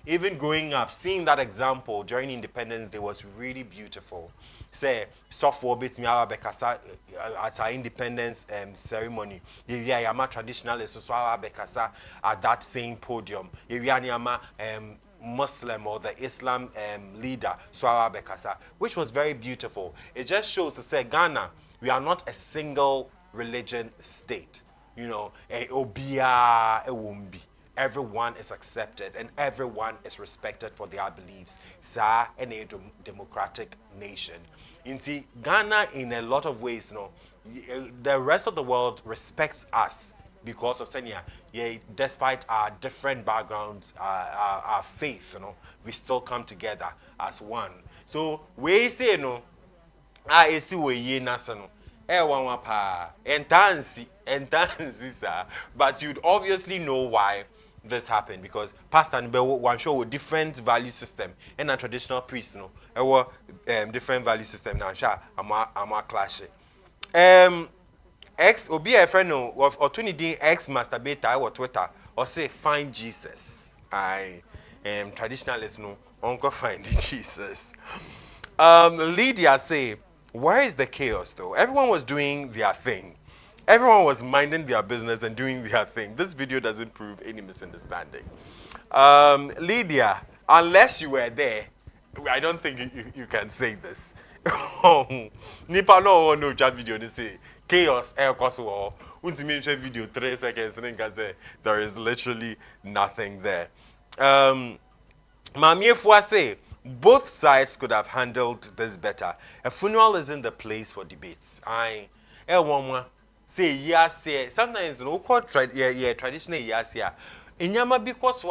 Even growing up, seeing that example during Independence Day was really beautiful. Say, software bits me at our independence ceremony. Yeah, I'm a traditionalist, so at that same podium. Yeah, Muslim or the Islam leader, which was very beautiful. It just shows to say Ghana, we are not a single religion state. Everyone is accepted and everyone is respected for their beliefs. It's a democratic nation. In Ghana, in a lot of ways, the rest of the world respects us because of Senya. Despite our different backgrounds, our faith, we still come together as one. So we say I see we ye national. But you'd obviously know why this happened because Pastor Nbe one show with different value system and a traditional priest different value system now I'm clash X or be a friend of opportunity X masturbator or Twitter or say find Jesus. I am traditionalist uncle find Jesus. Lydia say, where is the chaos though? Everyone was doing their thing. Everyone was minding their business and doing their thing. This video doesn't prove any misunderstanding. Lydia, unless you were there, I don't think you can say this. Nipa no chat video they say chaos air koso unti video 3 seconds and there is literally nothing there. Mamiefua say both sides could have handled this better. A funeral isn't the place for debates. Say yes, sometimes traditional yes, Inyama because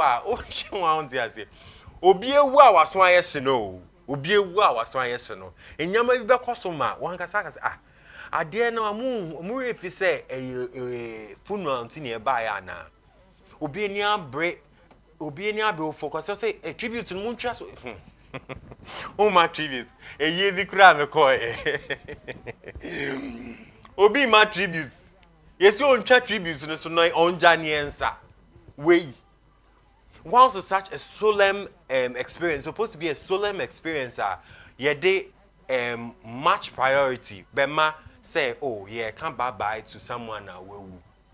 obi ewu a waso ayese no obi ewu a waso ayese no enyama bi bekoso ma wan kasa ade na mu refi se funeral ntini e ba ya na obi eni abre focus say tribute mu ntwa so ma tribute ye bi kura me ko obi ma tribute yesi on ntwa tribute no so no onja niensa wey. Whilst it's such a solemn experience, supposed to be a solemn experience, much priority. Bema say, oh yeah, come bye to someone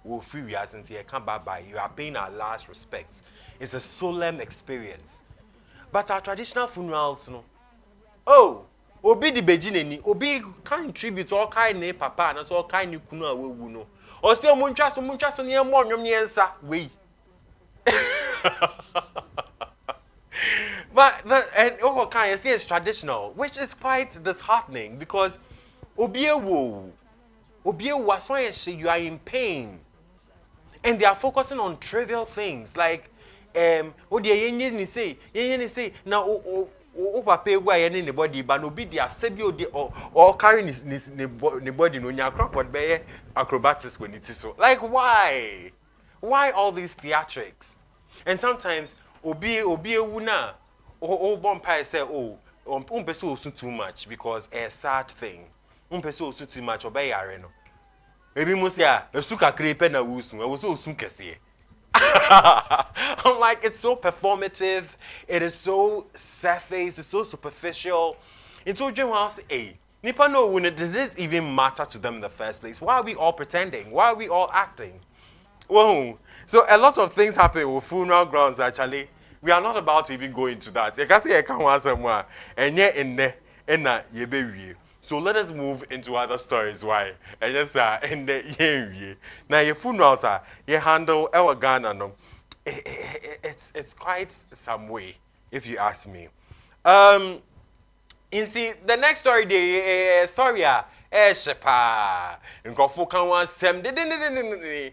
will free you as you come bye. You are paying our last respects. It's a solemn experience. But our traditional funerals, no. Oh, obi di bejineni, obi kind tribute all kind ne papa and all kind ni kunu awu no. O se omuntwa so ne mo nwom ne ensa we. But and over kind I say it's traditional, which is quite disheartening because obiewo as long as you are in pain and they are focusing on trivial things like what the yenye say now o papa egu aye ne body ba no bi dia sabi or carry ne body no nya crop be acrobatics when it is so like why all these theatrics? And sometimes obi ewu na o bompa say oh person osu too much because a sad thing person osu too much obey yare no ebi mo say esu kakre pe na wusu e wo so osu kese. I'm like, it's so performative, it is so surface, it's so superficial. It's so general, hey, nipa no when does this even matter to them in the first place? Why are we all pretending? Why are we all acting? Whoa. So a lot of things happen with funeral grounds actually. We are not about to even go into that. You can say I can't want somewhere and yet in there and na yebe. So let us move into other stories. Why? And yes, and now your funerals are you handle our Ghana no. It's quite some way, if you ask me. Into the next story, the story shepa. Nkofo kan wan sem de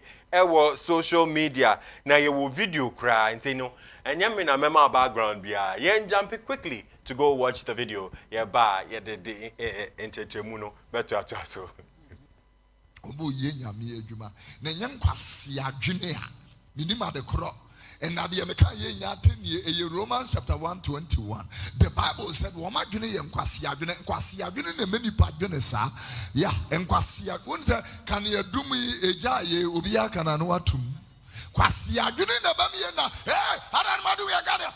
social media. Now you will video cry and say no. And you mean a memo background bia. Yen jump it quickly to go watch the video. Yeah, ba yeah the entertainment better at so. Obo ye nyame adwuma. Na nyam kwase adwene a. Minima de kro. And now the American ye Romans chapter 1:21. The Bible said, "Woma dwene ye nkwase adwene na many padwene sa." Yeah, nkwase adwene kan ye dum eja ye obi aka na no atum. Kwase adwene na ba me na adan madu ya gada.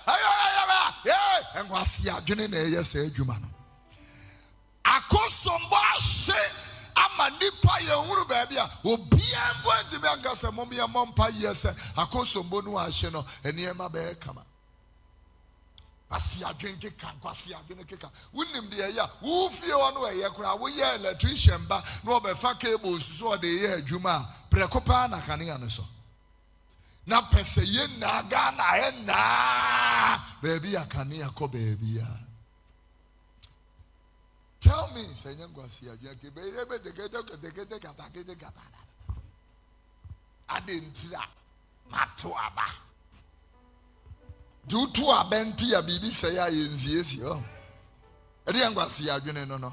Nkwase adwene na ye sa adwuma no. Akosombo ahye ama nipa ye huru baabi a obia mbo antime angasa mom ye mompa yese akosombo no ahye no eniema be kama asi adwenke kan kwasi adwenke kan wunim de ya wo fie wo no ye kura wo ye electrician ba no obefa cable so de ye adwuma prekopa na kanea no so na pese ye na ga na he na baabi akanea ko baabi ya. Tell me, say I didn't mato aba. Do to a benti a bibi say I in oh. I didn't go see a no.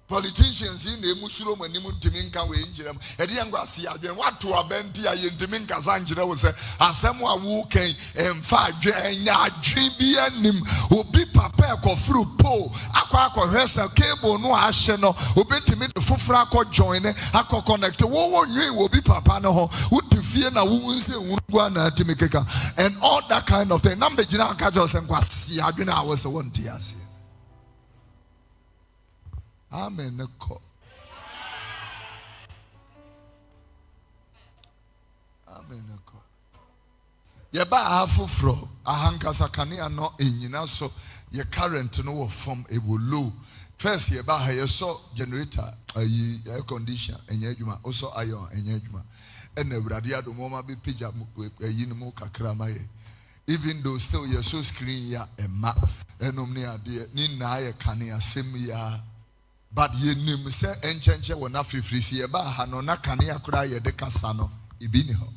Politicians in the Muslim and Nimuntiminka we injure them. I didn't go see a what to a benti a Yentiminka Sanjina was a someone who came and 5 GBN who be prepared for through pole. Aqua Hessa cable no asheno who bet to me the Fufraco join Aqua connect. What you will be papa no who to fear na wounds and Timika and all that kind of thing. Number General Cajos and Quasi, I was a 1 tears. Amen. Amen. Yeba afufro ahankasa kanea no enyina so ye current no from ebolo first yeba ha ye so generator air condition enye adwuma also iron enye adwuma ena awurade adomo ma be page ayi no kakra ma ye even though still ye so screen ya ema enom ne ade ni na ye kanea sem ya. But ye nim se enchenche wona frifrisi ye ba ha no na kane akura ye de kasa no ibini ho.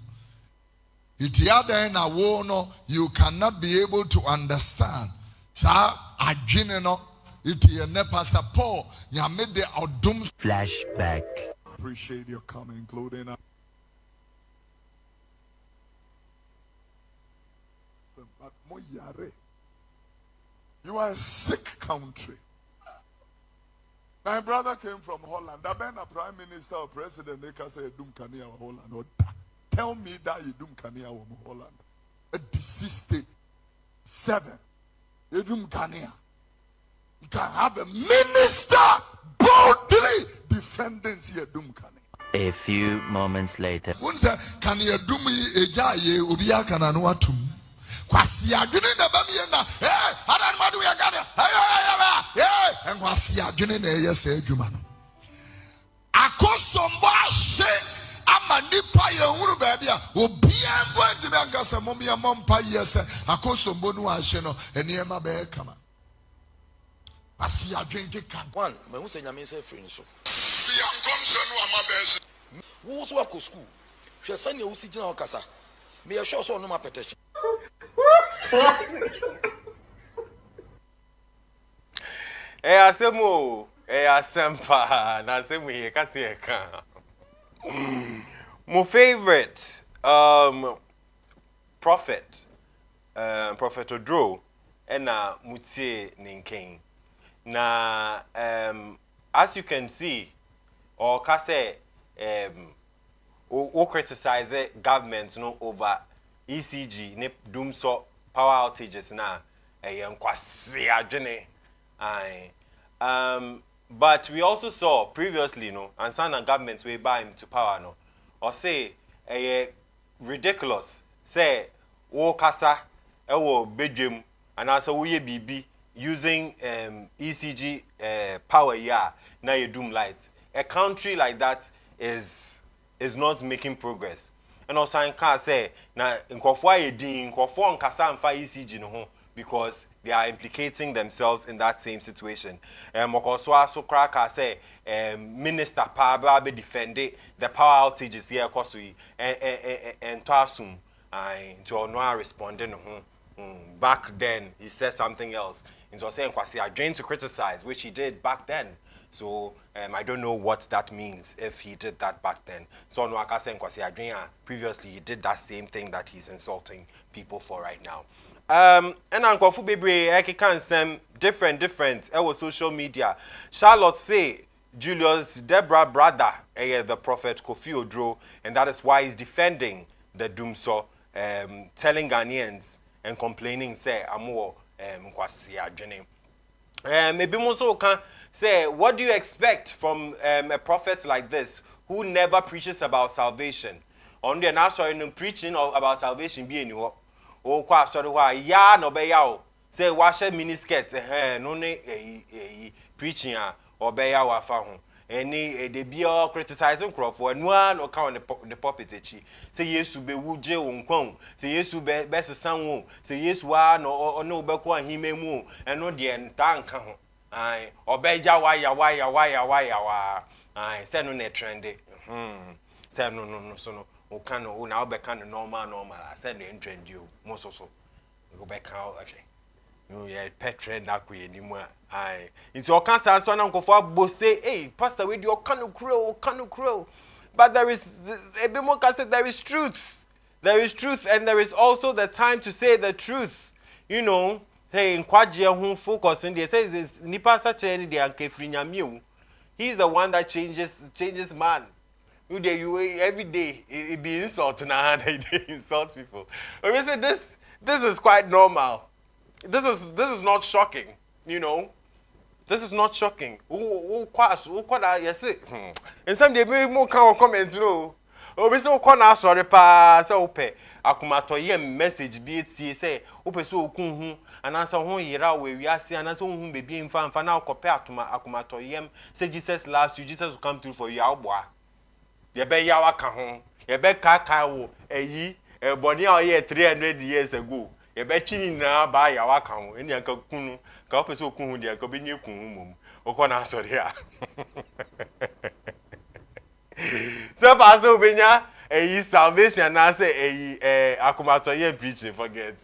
Itiada na wo no you cannot be able to understand. Sa adwene no itiye ne Pastor Paul nyame de odum flashback. Appreciate your coming, including but mo yare. You are a sick country. My brother came from Holland. I've been a prime minister or president. They can say, "Dum Kania Holland." Tell me that you dum Kania Holland. A deceased state. 7. You dum Kania. You can have a minister boldly defending see a doom can. A few moments later. Once can you do me a jaye ubia kananwatum? Kwasia Juni na Bamiana, I don't want to be a gada, and Kwasia Juni, yes, a Jumano. I call some wash, I'm a nipa, you baby, will be a word to the Gasa Momia Mompa, yes, I call some Bonua Sheno, and near my bear come. I see a drinking can. One, but who say I'm a friend so? See, I'm conscious of my best. Who's work to school? She'll send you see General Casa. May I show so no my petition? Asemo, asempa, na asemu ye kasi eka. My favorite prophet, Prophet Odro, ena mutie ninken. Na as you can see, or kase o criticize government no over ECG ne doom so power outages na kwasi adwene ai but we also saw previously no and some governments we buy him to power no or say ridiculous say wo kasa wo bedwem and also wo ye bibi using ECG power ya na ye doom lights. A country like that is not making progress. And also I can say na nkofo ayedin nkofo nkasa mfa ECG no ho because they are implicating themselves in that same situation. Mokoso aso kraka say minister pa be defend the power outages here kosui and tasum to no responding back then he said something else. And so saying kwasi adwen to criticize, which he did back then. So I don't know what that means if he did that back then. So no akase nkwasi adwen previously he did that same thing that he's insulting people for right now. And ankofu bebre ekeka nsem different social media. Charlotte say Julius Deborah brother the prophet Kofi Odro, and that is why he's defending the Doomso, telling Ghanaians and complaining say amo nkwasi adwen. Maybe Moso can say, what do you expect from a prophet like this who never preaches about salvation? On the national preaching about salvation being you. Oh, quite sorry, why ya no be yao. Say, wash a miniskirt, no preaching or be yao found. Any they be all criticizing Crawford, and one or count the puppet. Say, yes, to be wood unkong. Say, yes, to be best son womb. Say, yes, one or no beko and he may move, and no the tank. Aye, obey ya why, aye, send on a trendy. Send no, so no. O can o now be kind of normal. I said the trend you most also. Go back out actually. You yeah pet trend that way anymore. Aye. It's your cancer so now go for both say, hey, pastor, with your canoe crow. But there is a bit more can say there is truth. There is truth, and there is also the time to say the truth. You know, hey, in Kwajia who focus in there says is nipa such any day and kefrinyamiu. He's the one that changes man. You every day it be insult now they insult people. But we say this is quite normal. This is not shocking, you know. This is not shocking. Yes. And some day maybe more comment no. We say na sorry pa say ope akumato ye message bi etie say ope so okun hu anansa ho yira we wiase anansa ho bebi mfa na okope akumato yem say Jesus loves you, Jesus will come through for you awboa. Ye be ya waka ho ye be kaka wo eyi eboni a ye 300 years ago ye be chini na ba ya waka ho eni anka kunu ka opese okun hu de ka be nye kun hu mom okona asori a so pass obenya eyi salvation na say eyi akumato ye preaching forget.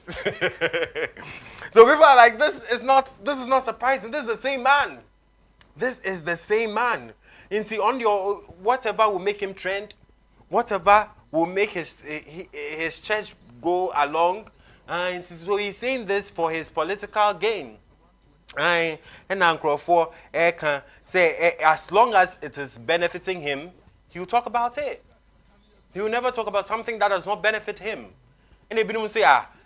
So people are like this is not surprising. This is the same man. This is the same man. You see, on your whatever will make him trend, whatever will make his church go along, and so he's saying this for his political gain. And Uncle for can say as long as it is benefiting him, he will talk about it. He will never talk about something that does not benefit him. And they will say,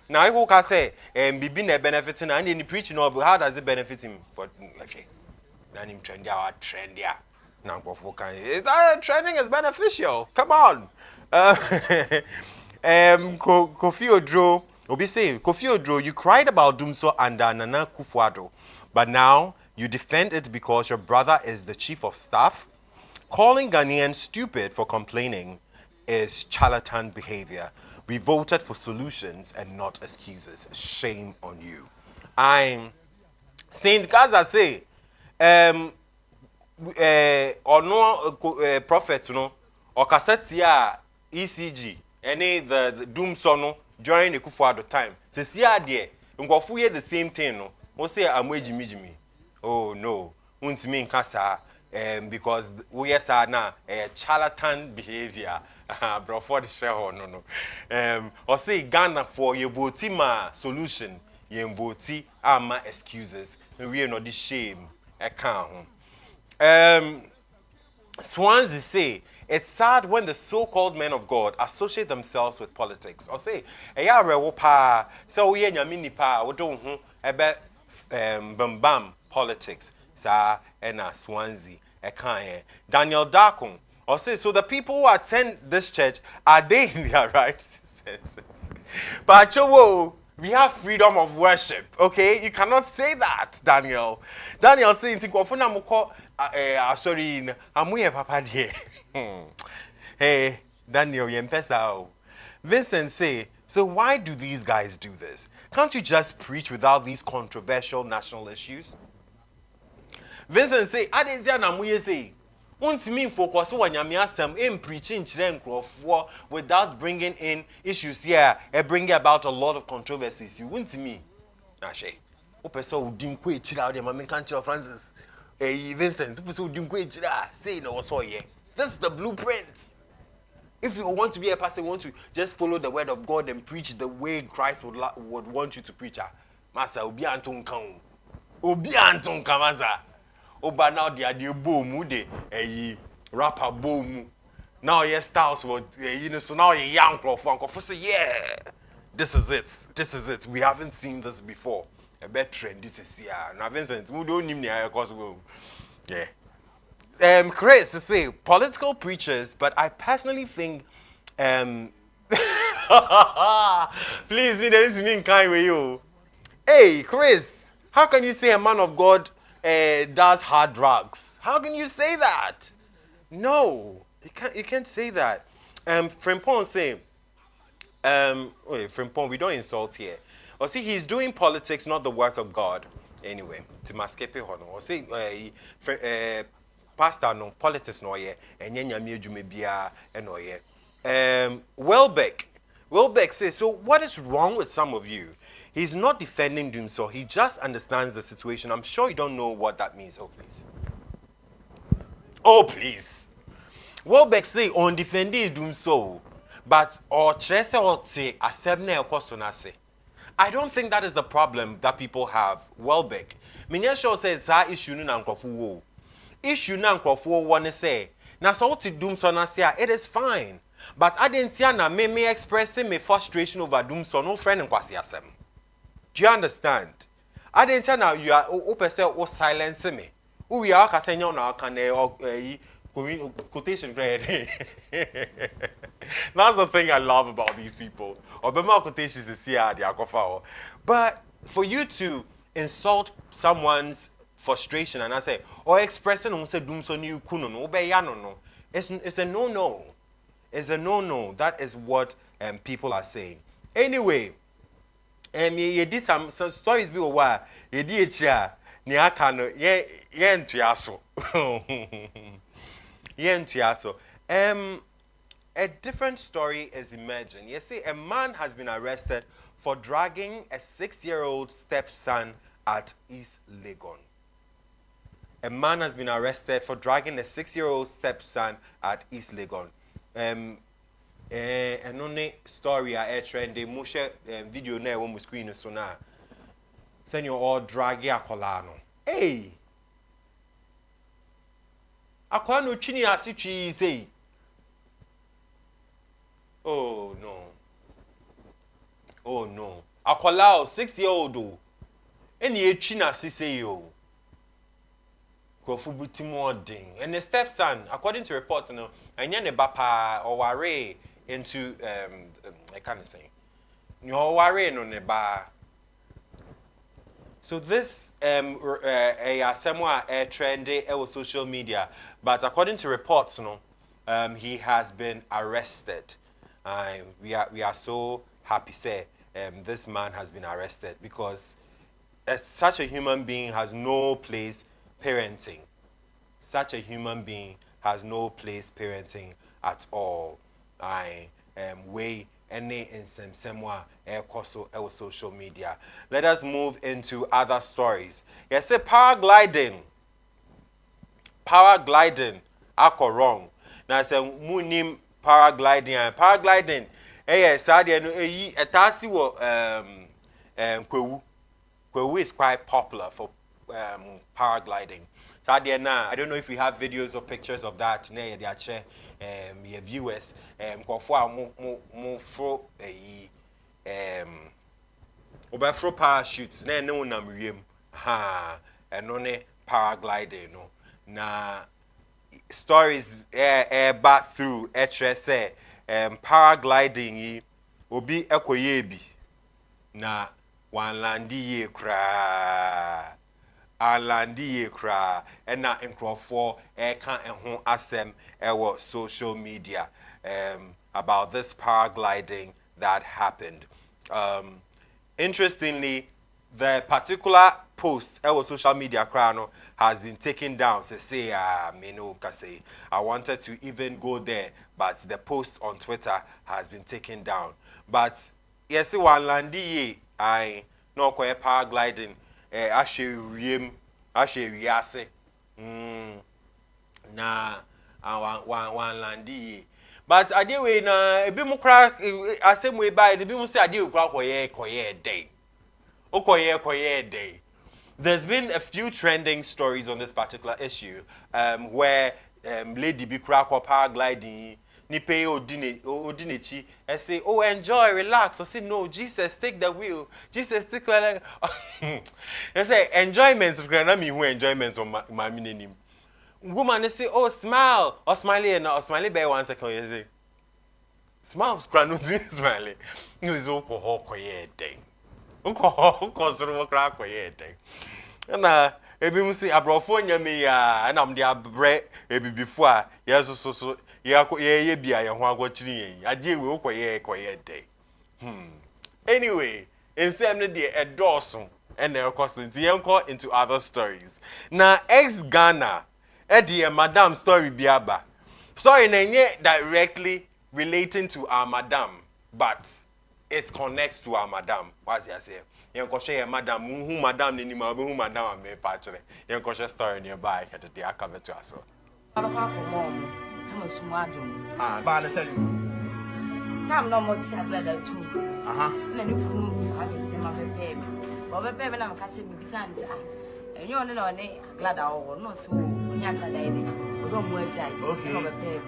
now I will say, be benefiting, and in the preaching, how does it benefit him? For now him trend Training is beneficial. Come on. Kofi Odro, Obi say, Kofi Odro, you cried about Dumso under Nana Kufuado, but now you defend it because your brother is the chief of staff. Calling Ghanaians stupid for complaining is charlatan behavior. We voted for solutions and not excuses. Shame on you. I'm Saint Gaza say, prophet no okasati a ECG any the doom sono during the Kufuado time se sia de nkofu ye the same thing no wo say amwejimijimi oh no untimi nka sa because we yes are na charlatan behavior bro for the share no or say Ghana for your voti ma solution ye voti ama excuses we no the shame e kan ho Swansea say, it's sad when the so-called men of God associate themselves with politics. Or say, "Eya rewo pa, so we nyame nipa, we don't hu ebe bam politics." Sa ena Swansea e kan Daniel Darkon. Or say, so the people who attend this church, are they in their rights? But we have freedom of worship, okay? You cannot say that, Daniel. Daniel saying, sorry, I'm here, Papa dear. Hey, Daniel, yempesa. Vincent say, so why do these guys do this? Can't you just preach without these controversial national issues? Vincent say, I didn't say, won't mean focus on Yamiasam in preaching for without bringing in issues here and bringing about a lot of controversies. You won't me. Nashe. Opeso didn't quit chila the Mammy country of Francis. Vincent, Opeso didn't quit chila. Say no, so yeah. This is the blueprint. If you want to be a pastor, you want to just follow the word of God and preach the way Christ would want you to preach. Master, Obi Anton Kang. Obi Anton Kamaza. Oba now they are the boom, the rapper boom. Now your styles were, so now you're young for say, yeah, this is it. This is it. We haven't seen this before. A better trend, this is here. Now, Vincent, we don't need because yeah. Chris to say political preachers, but I personally think, please, we don't mean kind with you. Hey, Chris, how can you say a man of God does hard drugs? How can you say that? No, you can't say that. Frimpong say, Frimpong, we don't insult here. Or see, he's doing politics, not the work of God. Anyway, to maskepe hono. Or say, pastor no politics no ye, and yenya miyejume biya no ye. Welbeck says, so what is wrong with some of you? He's not defending Doomso. He just understands the situation. I'm sure you don't know what that means. Oh, please. Oh, please. Welbeck say, on defending Doomso, but or Trese or say, acceptne okosonase. I don't think that is the problem that people have. Welbeck. Minyesho says, that issue na nkrofu wo. Issue na nkrofu wo wanna say. Na so what Doomso na say, it is fine. But I didn't see na me expressing my frustration over Doomso. No friend in kwasi asem. Do you understand? I didn't tell now you are open or silencing me. Who we are saying now can quotation grade. That's the thing I love about these people. Or my quotations is here the alcohol. But for you to insult someone's frustration and I say, or expressing on say doom so new kuno no be no. It's a no. It's a no. That is what people are saying. Anyway. You did some stories be over. You did chia. Ni akano ye ntiaso. Ye ntiaso. A different story is emerging. You see, a man has been arrested for dragging a 6-year-old stepson at East Legon. A man has been arrested for dragging a 6-year-old stepson at East Legon. And only story I trend the mushe video na wo screen so na send you all drag ya kola no hey akwa no twini asitwi say oh no akola 6-year-old o eni etwi na sise yo And the stepson, according to reports, you know, and ne bapa or ware into I can't say. No ware no ne ba. So this a trendy on social media, but according to reports, you know, he has been arrested. We are so happy say this man has been arrested because such a human being has no place parenting. Such a human being has no place parenting at all. Way any in semwa social media. Let us move into other stories. Yes, paragliding. Paragliding ako wrong. Now say munim paragliding. Paragliding. Yes, etasi wo kwewu. Kwewu is quite popular for paragliding. I don't know if we have videos or pictures of that. Your viewers, fro parachutes. No paragliding. No, na stories back through say paragliding obi ekoyebi na wan landi ye kra. Alandi kra ena nkrofo kan ehun asem ewo social media about this paragliding that happened. Interestingly, the particular post ewo social media krano has been taken down. Say I wanted to even go there, but the post on Twitter has been taken down. But yes, one landi I no ko paragliding ashe wiase na wan landi but ade we na ebi mu kra asem we bai ebi mu say ade we kra koye day okoye day. There's been a few trending stories on this particular issue where lady bi kra ko paragliding ni pay odinechi and say, oh, enjoy, relax. Or say, no, Jesus, take the wheel. Jesus, take the they say, enjoyment. Who enjoyment on my meaning. Woman, they say, oh, smile. Or smiley, or smiley by 1 second. You say, smiles, smiley. You is alcohol, day. Alcohol, crack, day. And ebi mu say abrofo nyame ya na mde abre ebi before yeso so ye bia ye ho agwachiri yen ade we okoye day. Anyway, insem ne de edoso and na ekoso nti yenko into other stories. Na ex Ghana e madam story biaba. Story na nye directly relating to our madam, but it connects to our madam. What's I say? Yenkoshe madam, who madam ni ma who madam me pachre. Yenkoshe story nearby at the akave to us. Ba na sell you. Tam no more glad too. Na ni kunu ha be se ma pepe me. Bo pepe na mka che me bisa ni sa. Enyo ne no ne glad awo no so onya glad ai ni. Odo mu ajai. Okay. No pepe.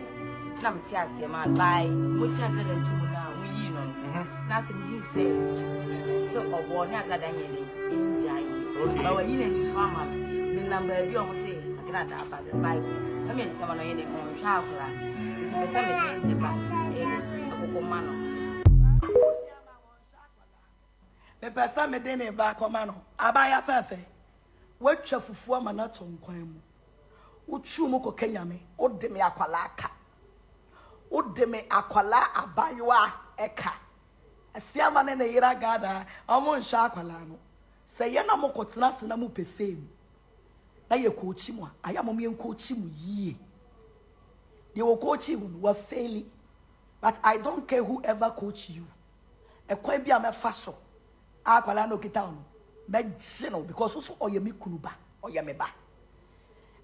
Na mti ase ma bye. Mo cha glad too na wo yi no. Na se ni say so obo ne glad ai ni enjai. Okay. Ba wa yi ne so ama. Ni number bi o mo say glad aba the Bible. I mean some no yin on sha akura. Se me dey ba akoko ma no. Me pesa me dey ne ba akoma no. Abaya fefe. Watwa fufu ama na to nkwan mu. Uchu mu ko kenyame. Ode me akwala aka. Ode me akwala abayoa eka. Asiama ne yira gada. Omo nsha akwala no. Se ye na mo kotena se na mo pefem. Na ye coach mu aya mo me coach mu yie. They will coach you were failing. But I don't care whoever coach you. E kwa bia me faso. Akwala no kita no. Me jino because also oyemi kunuba, oyemi ba.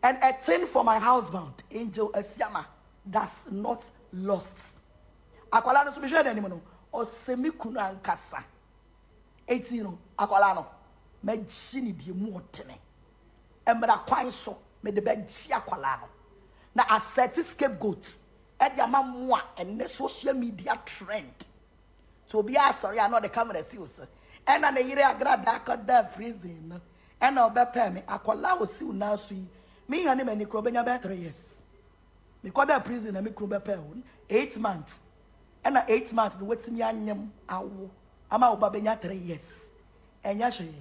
And a thing for my husband, Angel Esiama, that's not lost. Akwala no so be sure anymore no. O semi kunu ankasa. 18 no. Akwala no. Me jini di mu otene. Emra kwan so me de be ji akwala no. Na asset scapegoat e dia ma mo a ene social media trend. So be sorry I know the camera see us. And na yire agrada akada freezing no. And obepe me akwala o si una so yi Me and him and Nikrobenya about 3 years. Because that prison and me Krobe 8 months. And 8 months, the waiting yam awo. Ama Obabenya 3 years. And yashi,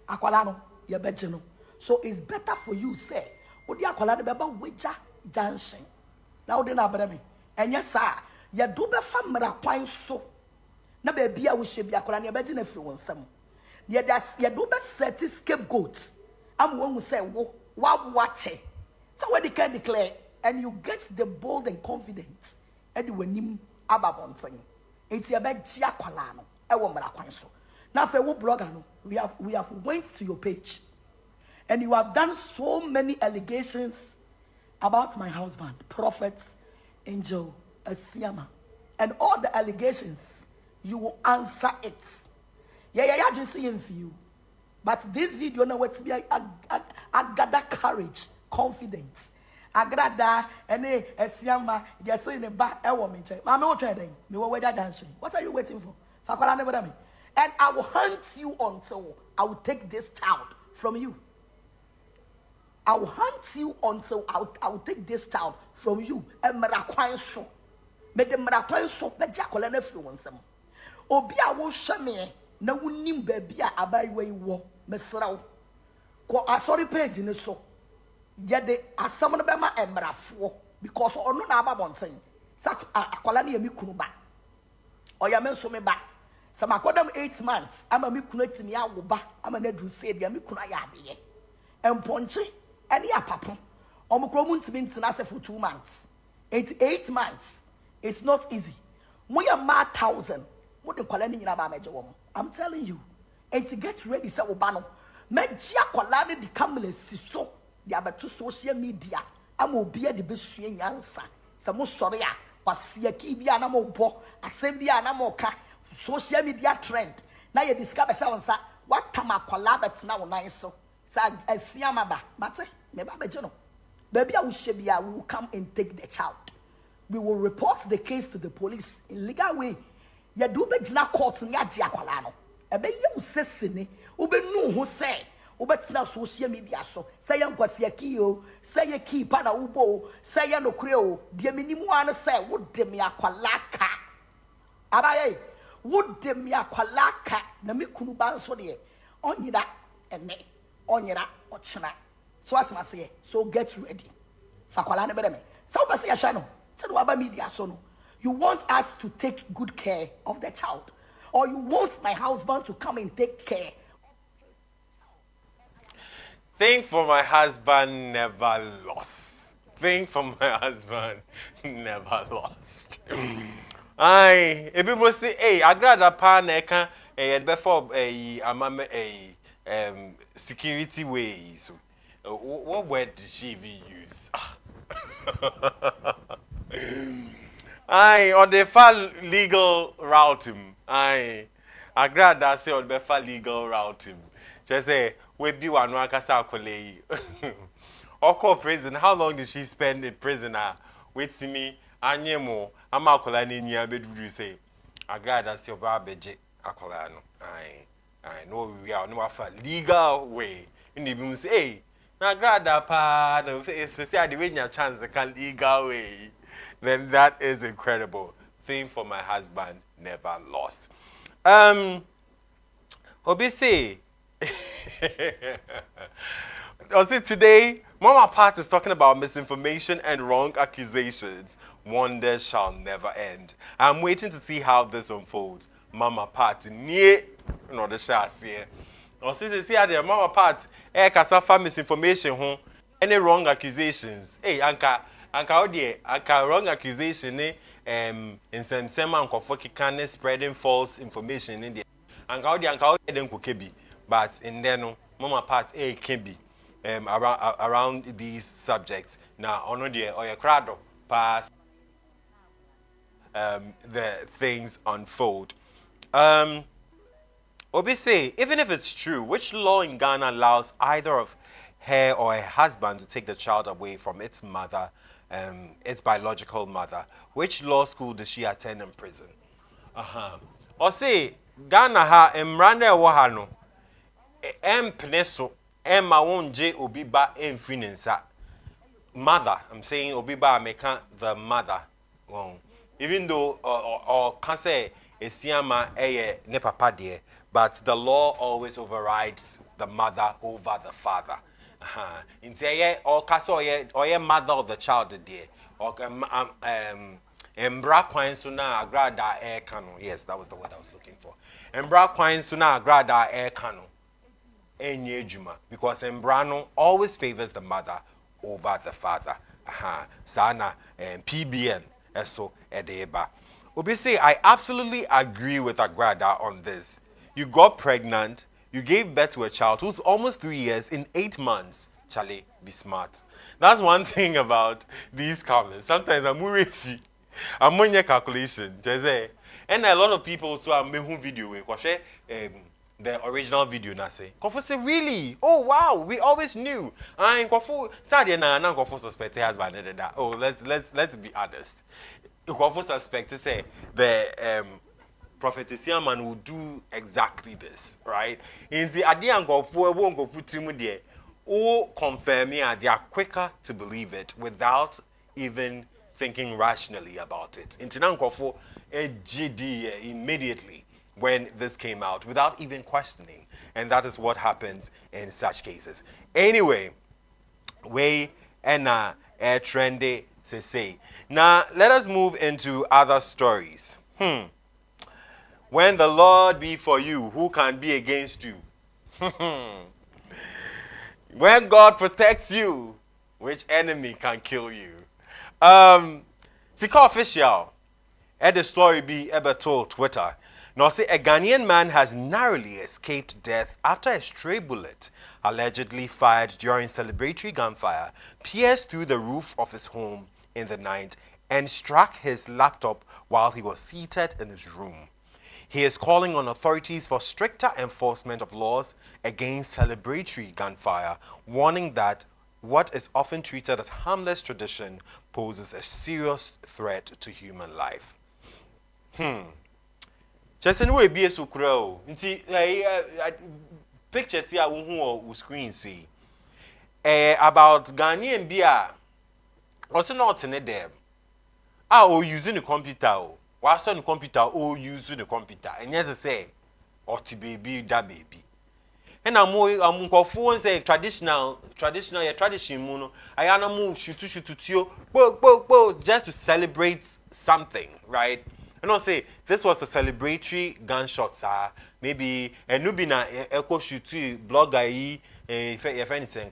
Aqualano, your bedjeno. So it's better for you, say, Odi Aqualano Baba Wija Junction. Now then, Abrami. And yes, sir, ya do be famra quine so. Na baby, I wish be Aqualano, your bedjeno if you want some. Ya do be set scapegoats. I'm one who say, wow, watch it. So when they can declare, and you get the bold and confident, and when you ababon saying, it's your bed Giacolano, a woman. Now, for what blogger, we have went to your page, and you have done so many allegations about my husband, Prophet Angel Siaw, and all the allegations, you will answer it. Yeah, just seeing for you. But this video now what's be I gather courage, confidence. I gather any Siaw just saying a back a woman. Mama, what are you dancing? What are you waiting for? And I will hunt you until I will take this child from you. I will hunt you until I will take this child from you. And Maraquanso. Make the Maraquanso, the Jacolan influence. Obia will show me. Na wunim baby a abaiwe wo mesraw ko asori page ni so ye de asam no bema emrafo because onu na aba bonten sak akola na yemi kunu ba oya menso me ba sama akodam 8 months ama mi kunu atimi awo ba ama na dru se bia mi kunu aya abeye emponche ene apapo omukro mu ntimi ntina se for 2 months 8 months it's not easy mo ya ma 1000 mo de kwala ni nyina ba meje wo. I'm telling you, and to get ready, say Obano, Media Colade the Camel so the other two social media. I'm will be the best answer. Some sorry, was see a Kibiana Mobo, Assembly Anamoka, social media trend. Now you discover what time I collabs now nice so. Sag as Siamaba, Mate, maybe General. Baby, I will come and take the child. We will report the case to the police in legal way. Ya do be jina court nya ji akwala no ebe ye usesene ubenu ho say ubetina social media so say yan kwase akiyo say ye ki pa na ubo say ye no kure o de minimu an say wo de me akwala ka abaye wo de me akwala ka na me kunu ba so de onyira ene onyira ochina so what ma say so get ready fa akwala ne be me so be say ya sha no say do aba media so no. You want us to take good care of the child, or you want my husband to come and take care. Thing for my husband never lost. Thing for my husband never lost. Aye, if you say, hey, I got a pan, before a security ways. What word did she even use? Aye, or the far legal route him. Aye, I grad that say on the far legal route him. Just say, we be one wakasa kolei. Oko prison, how long did she spend in prison? Wait me, anyemo, amakola ni bedu say. I grad that say obabeje akolano. Aye, no we are no for legal way. In the boom say, hey, na grad that pa, no say the way your chance can legal way. Then that is incredible. Thing for my husband never lost. Obisi. Also today, Mama Pat is talking about misinformation and wrong accusations. Wonders shall never end. I'm waiting to see how this unfolds. Mama Pat, near no the shas here. Or since see there, Mama Pat, kasafa misinformation, any wrong accusations. Hey, Anka wrong accusation in some sema and spreading false information in there. Anka them kukebi, but in there no Mama Pat can be around these subjects. Now ono there or your crowd pass the things unfold. Obi say, even if it's true, which law in Ghana allows either of her or her husband to take the child away from its mother, its biological mother? Which law school does she attend in prison? Or say, Ghana ha emrande wahano, pneso, ma won't J obi ba enfininsa. mother, I'm saying Obiba Meka, the mother. Even though, or can say, a Siama, ne papa dear, but the law always overrides the mother over the father. In say, or caso, or mother of the child dear, or Embra Quine Suna, Agrada Air Cano. Yes, that was the word I was looking for. Embra Quine Suna, Agrada Air Cano. Juma, because Embrano always favors the mother over the father. Sana and PBN eso edeba. Obi say I absolutely agree with Agrada on this. You got pregnant, you gave birth to a child who's almost 3 years in 8 months. Charlie, be smart. That's one thing about these comments. Sometimes I'm worried. I'm on your calculation. And a lot of people also are making video the original video na say. Kofu say really? Oh wow, we always knew. And Kofu sadie na Kofu suspect husband that. Oh, let's be honest. Kofu suspect say the Prophet Siaw will do exactly this, right? In the idea Kofu won't go for timu there. Oh, confirm me, they are quicker to believe it without even thinking rationally about it. In Tinan Kofu a GD immediately when this came out without even questioning. And that is what happens in such cases. Anyway, we and trendy to say. Now, let us move into other stories. When the Lord be for you, who can be against you? When God protects you, which enemy can kill you? Siaw official, at the story be ever told Twitter. Now, say a Ghanaian man has narrowly escaped death after a stray bullet, allegedly fired during celebratory gunfire, pierced through the roof of his home in the night and struck his laptop while he was seated in his room. He is calling on authorities for stricter enforcement of laws against celebratory gunfire, warning that what is often treated as harmless tradition poses a serious threat to human life. Just anyway, be a sucro. Nti pictures here on screen see about Ghanaian beer. Also not in there. Oh, using the computer. What's on the computer? Oh, using the computer. And yes, I say, or to baby, that baby. And I'm going to say traditional, yeah, tradition, mono. I am move shoot just to celebrate something, right? And I'll say this was a celebratory gunshot, sir. Maybe a nubina echo shoot blogger if anything,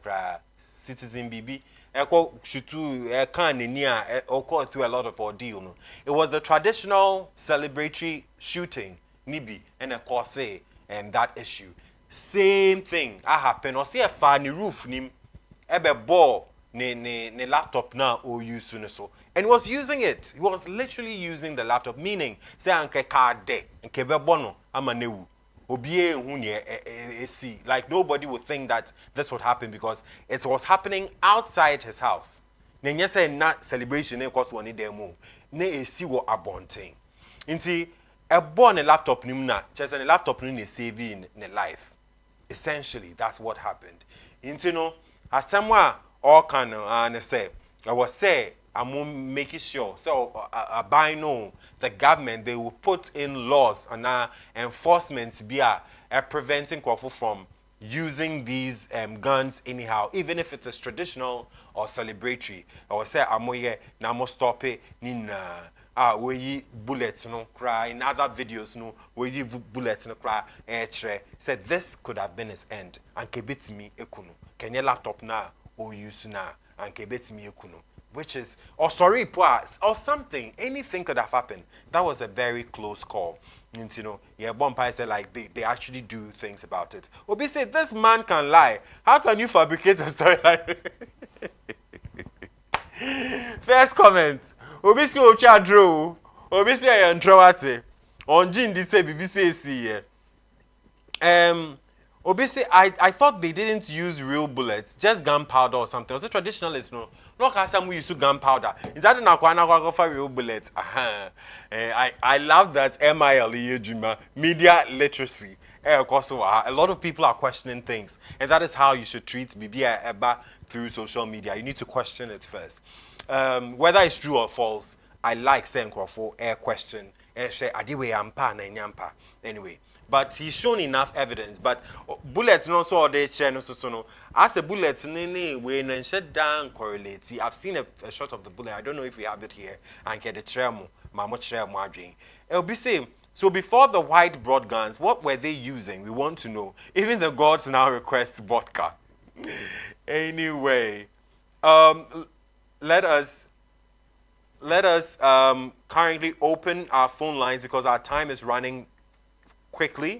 citizen BB. Echo shoot can near occur through a lot of ordeal. No? It was the traditional celebratory shooting, Nibi, and a corset, and that issue. Same thing happened. Or see a funny roof nim ebe ball ne laptop now or use so. And he was using it. He was literally using the laptop, meaning say anke card de nke be bono ama newu. Obie hunye see. Like nobody would think that this would happen because it was happening outside his house. Ne say na celebration e cause one demo. Ne esi wo abonting. Inti a born a laptop nim na just a laptop nim saving in life. Essentially, that's what happened. You know, as someone all can and say, I was say, I'm making sure. So, by no, the government they will put in laws and enforcement be preventing people from using these guns anyhow, even if it's traditional or celebratory. I was say, I'm here, now I'm stop it, where you bullets no cry in other videos no where you bullets no cry said this could have been his end and kebet me ekunu kenye laptop na or use na and kebet me ekunu which is or sorry or something anything could have happened. That was a very close call. And you know, yeah, Bompire said like they actually do things about it. Obi said this man can lie. How can you fabricate a story like first comment. Obisi ocha draw. Obisi ayan drawate. On Jin this say BBC see. Obisi I thought they didn't use real bullets, just gunpowder or something. Was it traditionalist no? No cause some we use gunpowder. Is that na kwa for real bullets? I love that MILE Juma media literacy. A lot of people are questioning things, and that is how you should treat Bibia Eba through social media. You need to question it first. Whether it's true or false, I like saying for air question. Anyway, but he's shown enough evidence. But bullets no so they channel so as a bullet when and shut down correlates. I've seen a shot of the bullet. I don't know if we have it here and get the tremo, mammoth tremo. It'll be same. So before the white broad guns, what were they using? We want to know. Even the gods now request vodka. Anyway, let us currently open our phone lines because our time is running quicker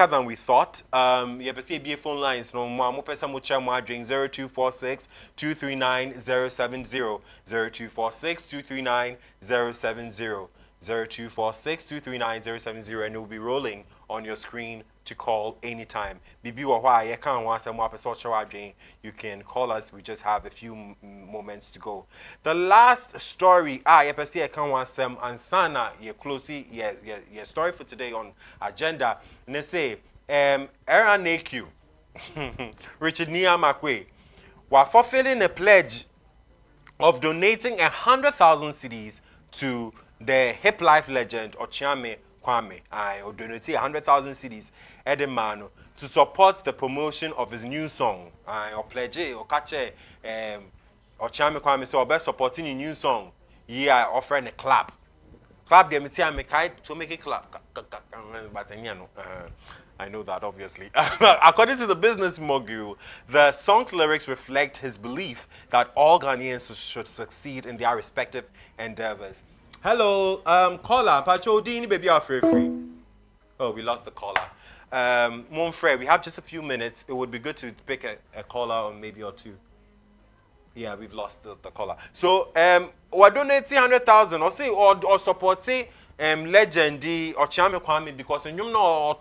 than we thought. You have to see phone lines no 0246 239 070 0246 239 070 0246 239 070, and it will be rolling on your screen to call anytime. You can call us. We just have a few moments to go. The last story, ansana your story for today on agenda. And they say, NQ, Richard Niamakwe, were fulfilling a pledge of donating 100,000 cedis to the hip life legend Ochiame Kwame. Or donate 100,000 cedis Edemano to support the promotion of his new song. Or pledge or catch Ochiame Kwame so best supporting a new song. Yeah, offering a clap. Clap them to make it clap. But I know that obviously. According to the business mogul, the song's lyrics reflect his belief that all Ghanaians should succeed in their respective endeavors. Hello, caller, Pacho Dini baby free. Oh, we lost the caller. Monfrey, we have just a few minutes. It would be good to pick a caller or maybe or two. Yeah, we've lost the caller. So, we're donating 100,000 or say or supporting legendy or Chiame Kwame because in no no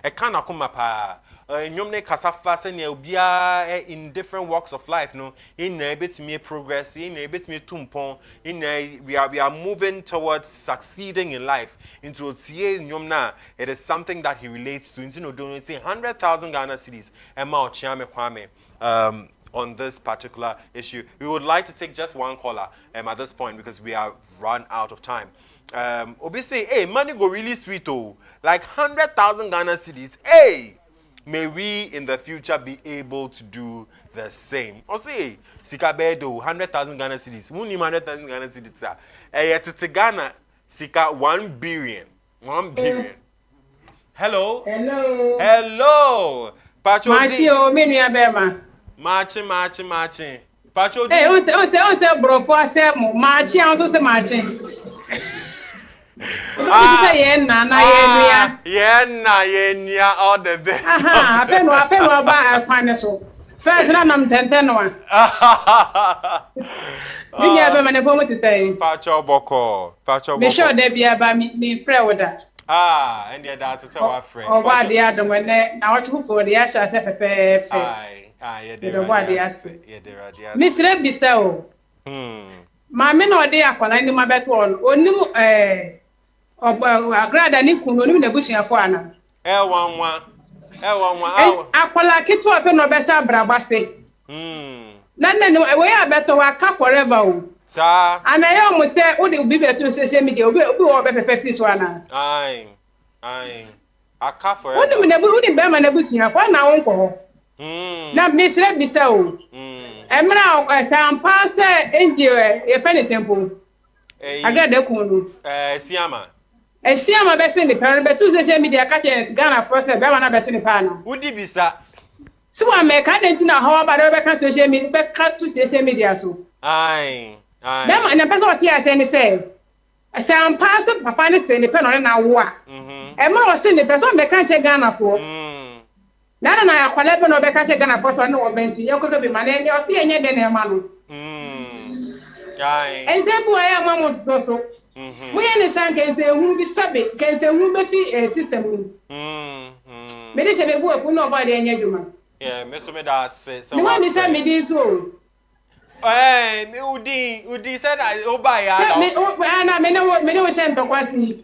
a kind of come pa nyomne kasafa sene obia in different walks of life no in a bit me progress in a bit me tumpon in we are moving towards succeeding in life into tie nyomna. It is something that he relates to into no donating 100,000 Ghana cedis Emma Chiame Kwame on this particular issue. We would like to take just one caller at this point because we have run out of time. Obi say, hey, money go really sweet oh, like 100,000 Ghana cedis. Hey, may we in the future be able to do the same. Or say, Sika Bedo, 100,000 Ghana cedis. Muni 100,000 Ghana cedis. Yet Ghana, Sika 1 billion. 1 billion. Hello? Hello. Hello. Pacho Machi o menu abema. Marching. Pacho Hey, o se bro for say machi an so se machi. Yeah, all the best. Aha, afenu ba kwane so. First na nam tenten no. Ni ya be mane pomo ti say. Pacho boko. Me sure dey bia ba me frɛ wo da. And that's so our friend. O ba dey adom ne na wo for dey asha se pepe. Yeah, there. Mr. Bisa o. Maame na ode akwala ndi mabeto on. Onim agrada ni kunu onim na busuafo ana. Ewanwa. Akwala kitu ape no be sha brabase. Nanne no we abeto wa ka forever o. Sa. Ana yo mo se ode obi beto social media obi wo be pepe so ana. Aye. Aka forever. Onim be ma na busuafo na won ko. Na Mr. Bisa o. Emra sampa se enje e fe ne simple. Agada kunu. Siama. Siama be se ni pan be tu social media ka che Ghana process be wana be se ni pan. Udi bisa. So wa me ka den na how ba be ka social media be ka tu social media so. Aye. Dem na person oti ase ni say. Sampa se papa ni se ni pan na wo a. Emra o se ni person be ka che Ghana for. Nana na akwala pe no be ka che Ghana for so no wo benti ye ko be mane ni o se enye de na ma no. Aye. Enje bu aya mama so. Muye ni san kense hu bi sabe kense hu be fi system ni. Me de shebe bu e ku no ba de enye djuma. Yeah, me so me da say so. Ni wa mi say me di so. Eh, Udi said I buy ya. Me no shame to kwasi.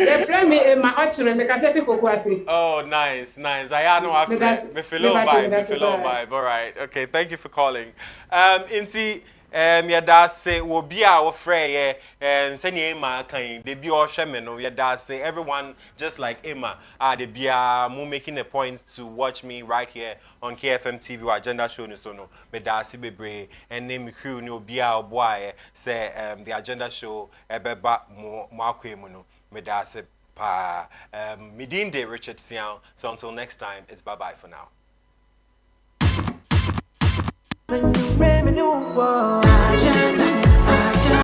They frame me my archery me ka say people kwasi. Oh, nice. I know I me feel vibe. All right. Okay, thank you for calling. Inti yada say will be our friend send Emma kind they be all shaman or yada say everyone just like Emma they be making a point to watch me right here on KFM TV or agenda show no so no me da say bebre and name crew no be our boy say the agenda show ebeba mo akwemu no me da say pa Midinde Richard Siaw. So until next time, it's bye bye for now.